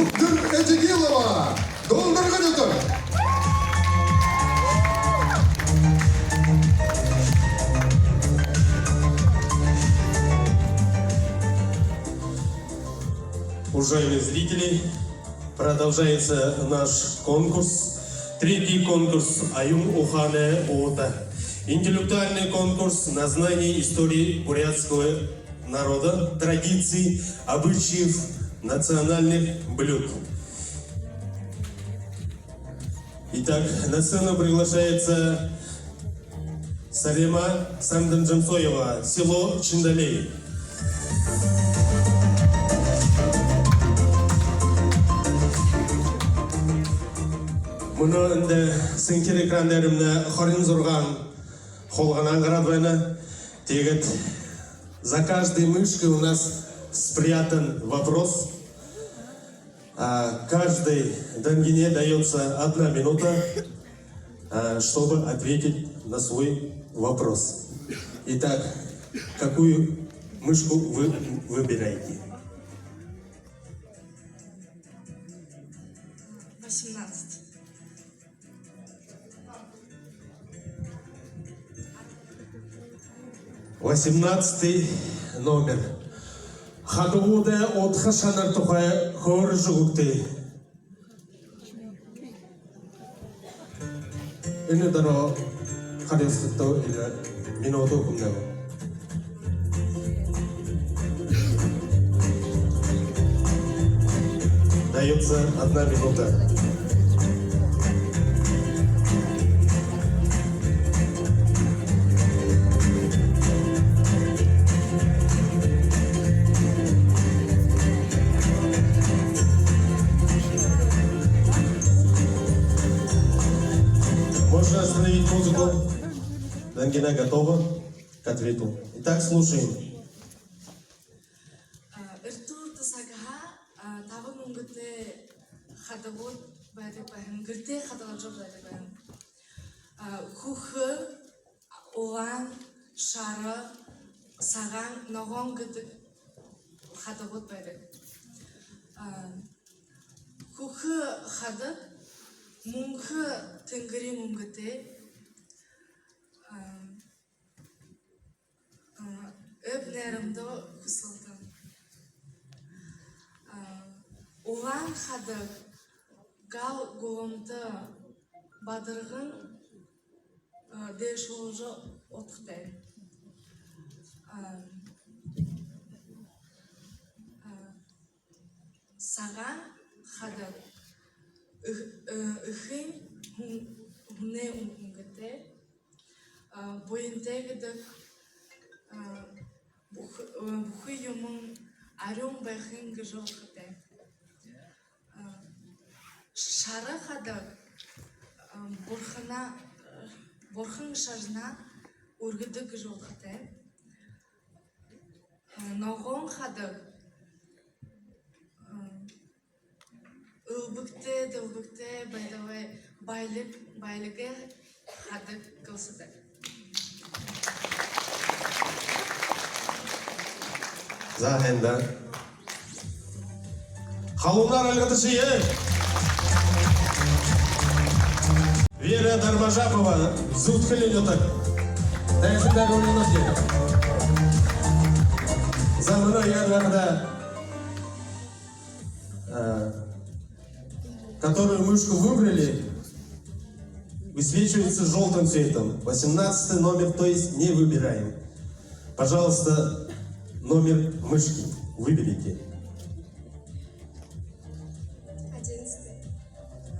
Зубдыр Эдигилова, долдырған өтір.
Уважаемые зрители, продолжается наш конкурс. Третий конкурс «Аюм Ухане Ота». Интеллектуальный конкурс на знание истории бурятского народа, традиций, обычаев, национальных блюд. Итак, на сцену приглашается Салима Самданджамсоева, село Чиндалей. Мұны сіңкер экрандарымна хорин зурган холганан гарадвайна тегет. За каждой мышкой у нас спрятан вопрос. Каждой дангине дается 1 минута, чтобы ответить на свой вопрос. Итак, какую мышку вы выбираете?
18.
18 номер. Хадуде от хашанар тухай хор жугты. Ini daro hadis itu ila minuto kumnao. Дается 1 минута. Можно остановить музыку. Дангина готова к ответу. Итак, слушаем.
Иртур тасагаха тавы мунгыте хадавот байры байын гырте хадаваджо байры байын хухы оған шары саған ноғон гыты хадавот байры хухы хады мунгы тынгыри мунгыте öbnerimde kısıldım. Oğan xadı gal golumda badırgın deşolucu otıqdı. Sağan xadı ıxın hüne umgıdı. Boyuntegıdık Бухыюмын арюм байхын гыжыл хыты. Шары хады борхын шажна ургыды гыжыл хыты. Ноғон хады ылбыкты байдавай байлыгы хады кылсыды.
Захенда. Халунар алгатышие. Вера Дармажапова, зуд хеленеток. Дайсында ролинотке. За мной ядварда, которую мышку выбрали, высвечивается желтым цветом. 18 номер, то есть не выбираем. Пожалуйста, номер мышки выберите.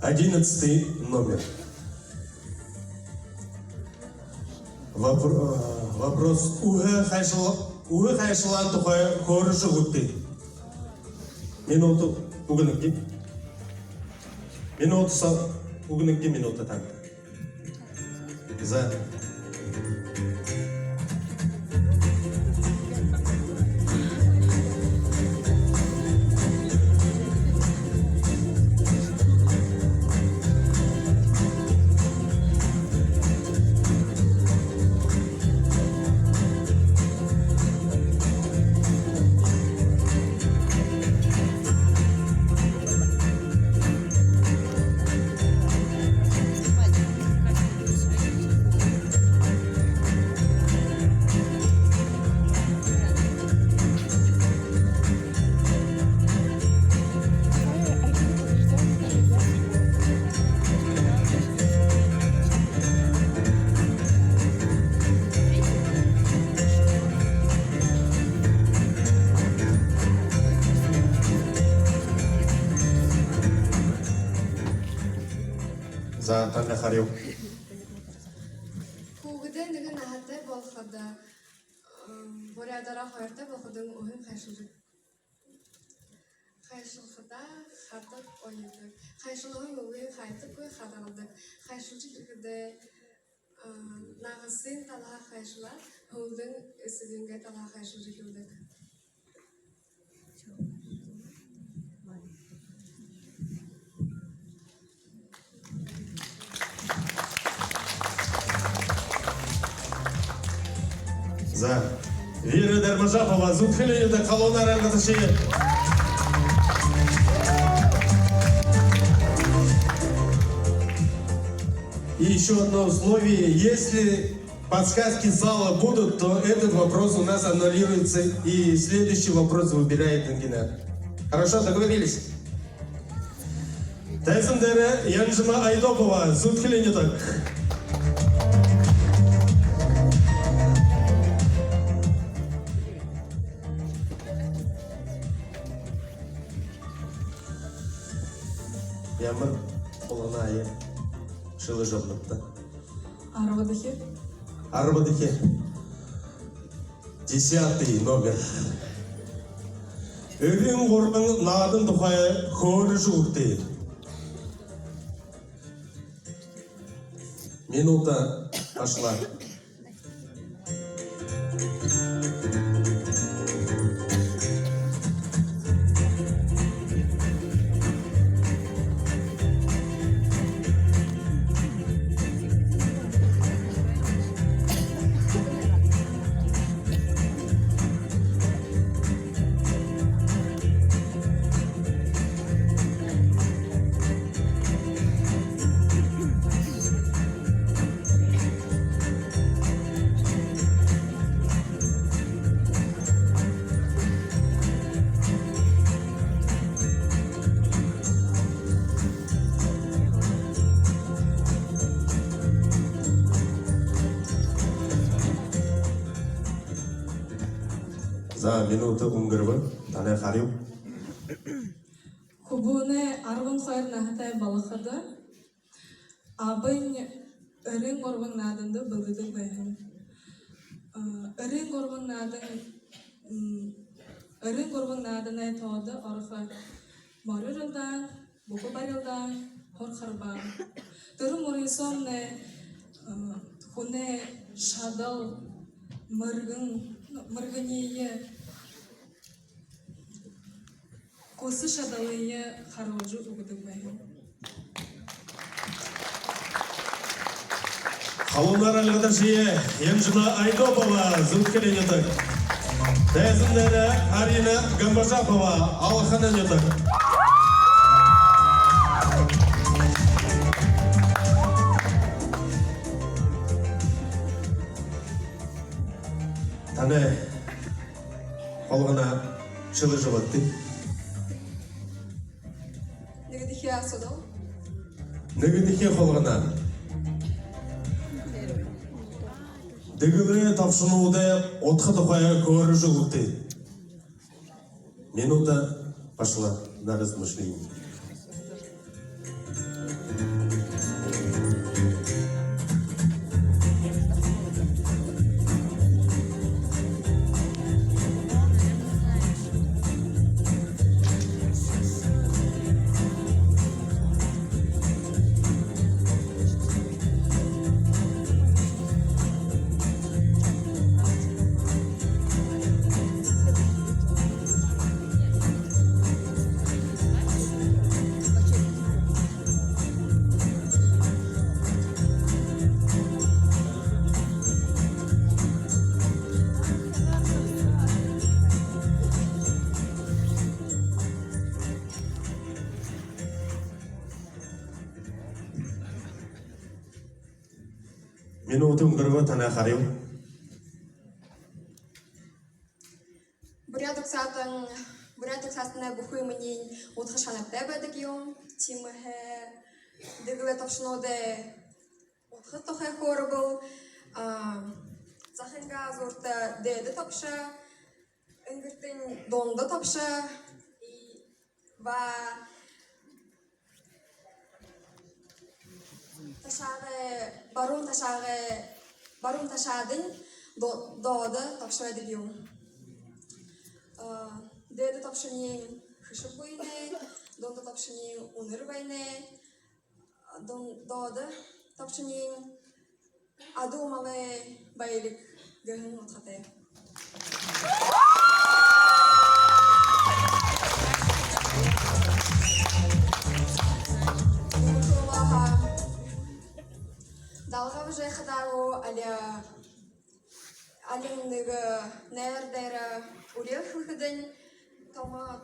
11 номер. Вопрос. Угы хайшылан тухай хорышы гутты. Минуту угыныкки. Минуту са угыныкки минута там. За. За таңа харю.
Хугыды нигін ағаты болқады. Борядара қойырды болқыдың ойын қайшылды. Қайшылғыда қатып ойыды. Қайшылығын ойын қайтып көй қаталды. Қайшылды жүгіді нағысын талаға қайшыла, ғылдың үсігінге талаға қайшылды жүгілді.
За Вера Дармажапова, Зудхилинюда, колонна Рангаташи. И еще одно условие, если подсказки зала будут, то этот вопрос у нас аннулируется, и следующий вопрос выбирает Ангина. Хорошо, договорились? Тайзендера Янжима Айдопова, Зудхилинюда. Ямыр қолына айы шылы жабылыпты.
Арвадыхи.
Арбадыхе. 10 номер. Өрен қорбың надын тұқайы көрі жұғыпты. Минута пошла. За минута унгырбы, тане харю.
Хубуне арван хайр нахатай балахада. Абын өрен горбан надынды былыды бәйін. Өрен горбан надынай тоды арха марырылдан, буку барылдан, хорхарбан. Тұрым орисомне хуне шадал мыргыние косы шадалые харожу угдым бәйін.
Колонна Рангаташи, Янжима Айдопова, Зудхилинюда. Тайзендера Арина Гамбажапова, Алхананюда. Тане қолғына шылы жабатты.
Нигідіхе асудал.
Нігідіхе қолғына. Дігілі тапшынуды отқы тұқайы көрі жылықты. Минута пошла на размышление. Минутым гырбы тана харю.
Буряток сатына бухуй мені утхашана тебе дегіон, тімге дегіле топшыноде утхы тохе хорбыл, захынга зорта деді топша, үнгіртін донды топша, ва барун ташадын доды тапшырады бию. Деды тапшырнин хышып бойне, донды тапшырнин уныр байне, доды тапшырнин аду малы байлык гыгын отхаты. Далга вже хадару алинныгы нердері урек хыхыдын томат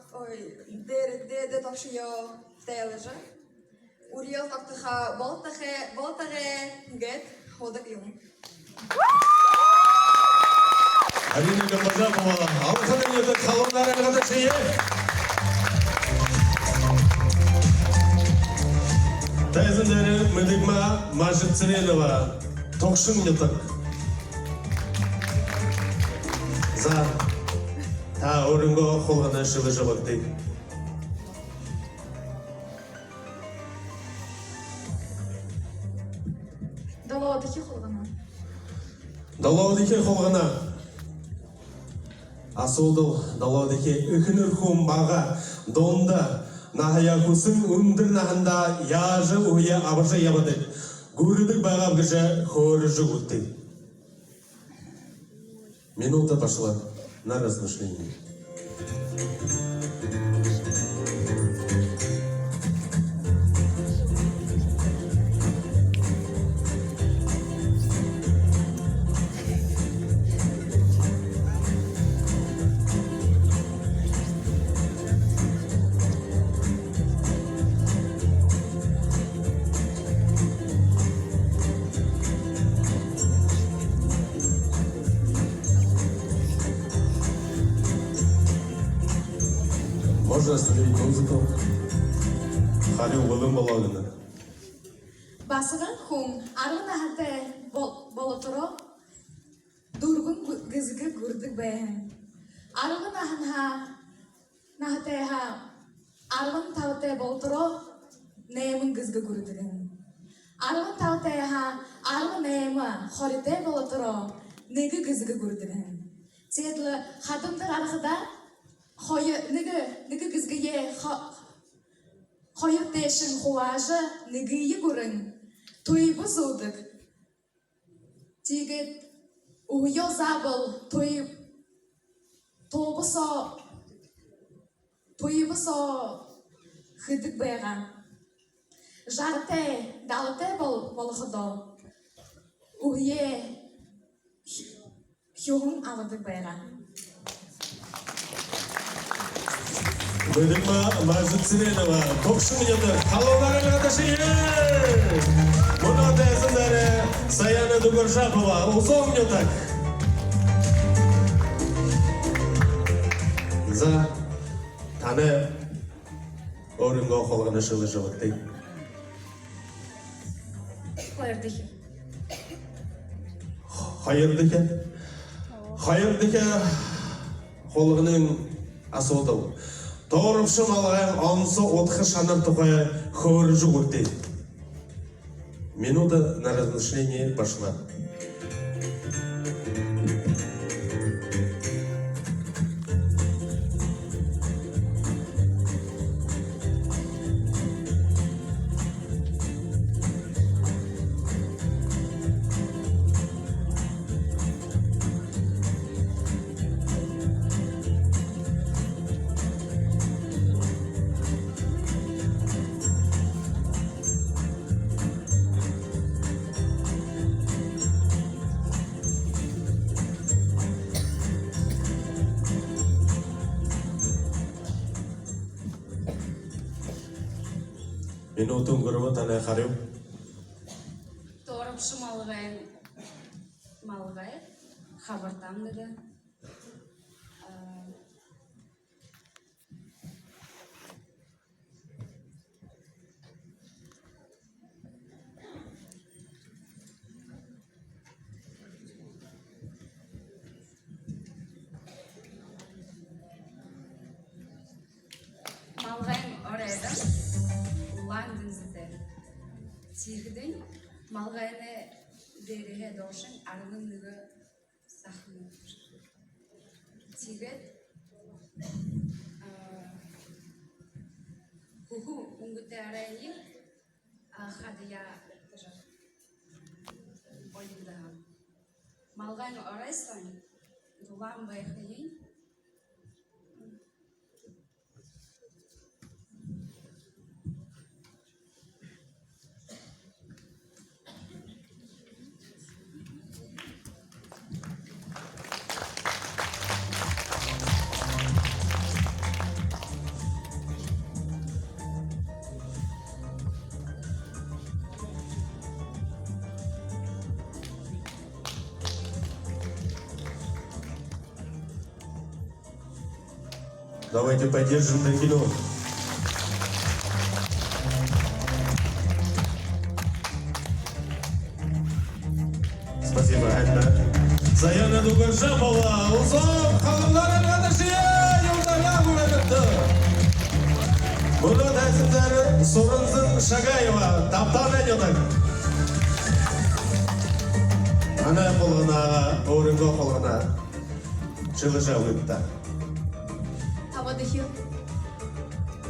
деде тапшыё тэлэжы. Урел тактыха болтаге гет ходык юм.
Алина Гамбажапова, алқының еді қалындары қадашыйы. Тайзындары Мүдігма Мажит Циренова, тоқшын етік. За та орынға қолғана шылы жабақты. Далаудеке қолғана. Асылдыл далаудеке үкінір құм баға донда нахая құсын үндір нахында яжы ұйя абыржа ябады. Гүрідік баға бұжа хоры жүгітті. Минута пошла на размышление. Можно остановить музыку. Халил Вылым Балалина.
Басыгын хум аргын ахате болотуро дургун гызгы гурдык бэхэн. Аргын ахынха нахатеха аргын тавте болотуро неймын гызгы гурдыгын. Аргын тавтеха аргын неймы хорите болотуро неги гызгы гурдыгын. Цедлы хатымдыр аргыда Нıgı gızgıye xoyup deşin xuajı nıgıyı gurın tuybu zudık. Tigit uyo zabıl tuybu so hıdık beğen. Jarte dalıte bolğıdo uye hyuğun alıdık beğen.
Мүдігма Мажит Циренова, тоқшын еді қалаулары қадашыйы. Мұны тәзіндері Саяна Дугуржапова, ұзом етік. За таны орынға қолғаны шылы жылықты. Хайырдыке қолғының асылдау. Doğrupşı malğayın ansı otxı şanır tuqaya xörücü gurti. Минута на размышление пошла. Минутun grubu tane xarib.
Doğrupşı malğay xabartan dedi. Malğayın oraya da London'da Tigidin Малгайны дереге дошын арының нүгі сахны. Тигет хуху унгуте арайни хадия ойында. Малгайны арайсан дуган байхыйын.
Давайте поддержим Дагину. Спасибо, Анна. Заяна Дугажамова, Узов, Халымларын Гадашия, Юлдага Гурадырды. Мұны тәсімдері Сорынзын Шагаева, Таптан Әнедің. Ана қолғына, орынғы қолғына, жылыжа өтті.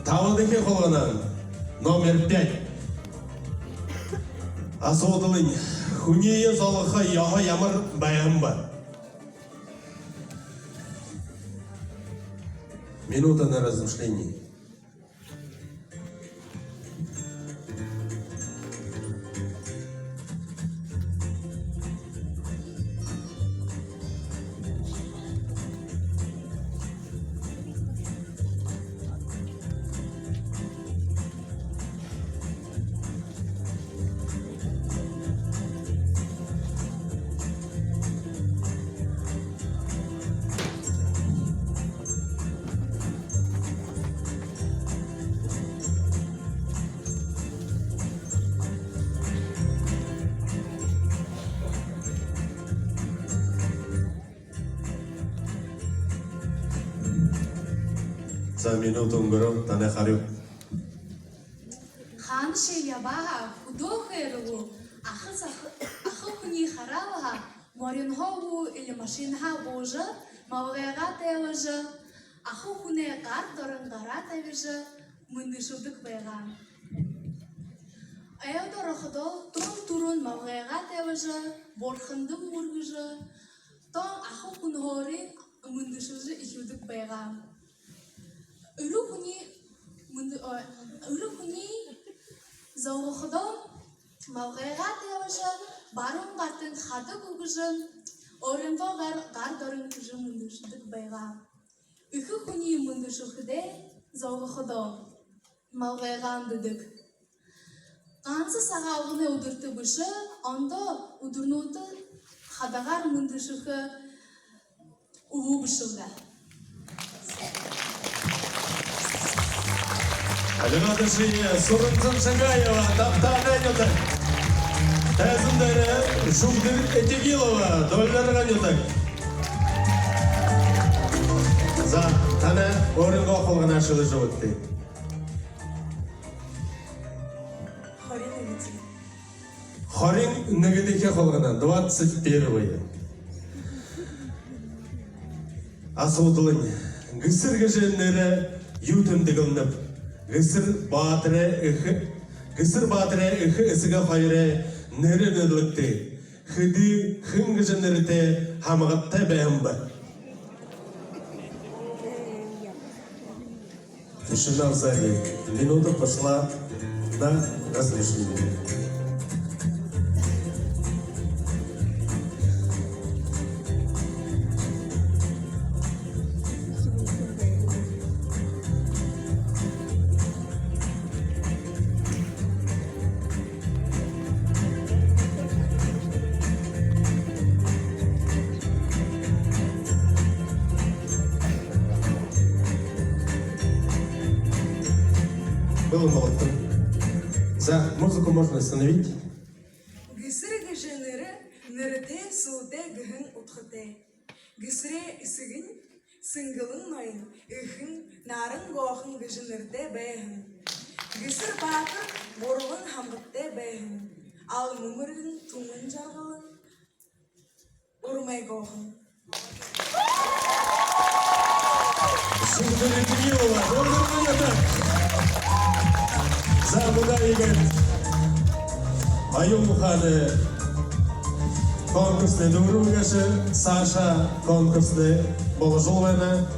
Тавадыхи қолғынан номер 5. Асуылын хүнейе золыққа яға ямыр баян бар. Минута на размышление. За минуту унгором тане харю.
Хан шеябаха худохеру ахы хуни хараваха моринхову или машинха божа мавгайга теважа ахы хуне карторын гара теважа мындышудык байга. Эвдорохдо том турун мавгайга теважа борхындым мургыжа том ахы хунхори мындышужа ихудык байга. Ürühuni zavıxda mavğayat yavaşa barın qartın xadı gugıjın orında qardarın kıjın mındışıdık bayğa. Ürühuni mındışıqde zavıxda mavğaygan dedik. Qansı sağalğını udurtu bışı onda udurnutu xadagar mındışıqı uvu bışılda.
Алиматышия, Сорынзын Шагаева, Таптан Әнедің. Тәзімдері Жумдыр Этегилова, Дольдар Әнедің. За тәні орынға қолғын ашылы жауытты. Хорин үнігідеке қолғына 21. Асудылың, гүсір геженлері ютымдығылынып. Гысыр батыры ыхы ысыға қайыры нөрі нөрлікті. Хыды хыңғы жынырыты хамығатта бәйімбі. Тишина в зале. Минута пошла на размышление. Было молодым. За музыку можно остановить.
Гысыры гыжыныры нырыте суыте гыхын утхыте. Гысыре исыгын сыңгылын майын ыхын нарын гоахын гыжынырте бэйхын. Гысыр бакыр борулын хамгытте бэйхын. ал мумырын туңын жағылын ұрмай қоғын.
Султан Ильева, Долгородова. Забуда егет. Аюмханы конкурсны дурулгашы, Саша конкурсны Боложулвена.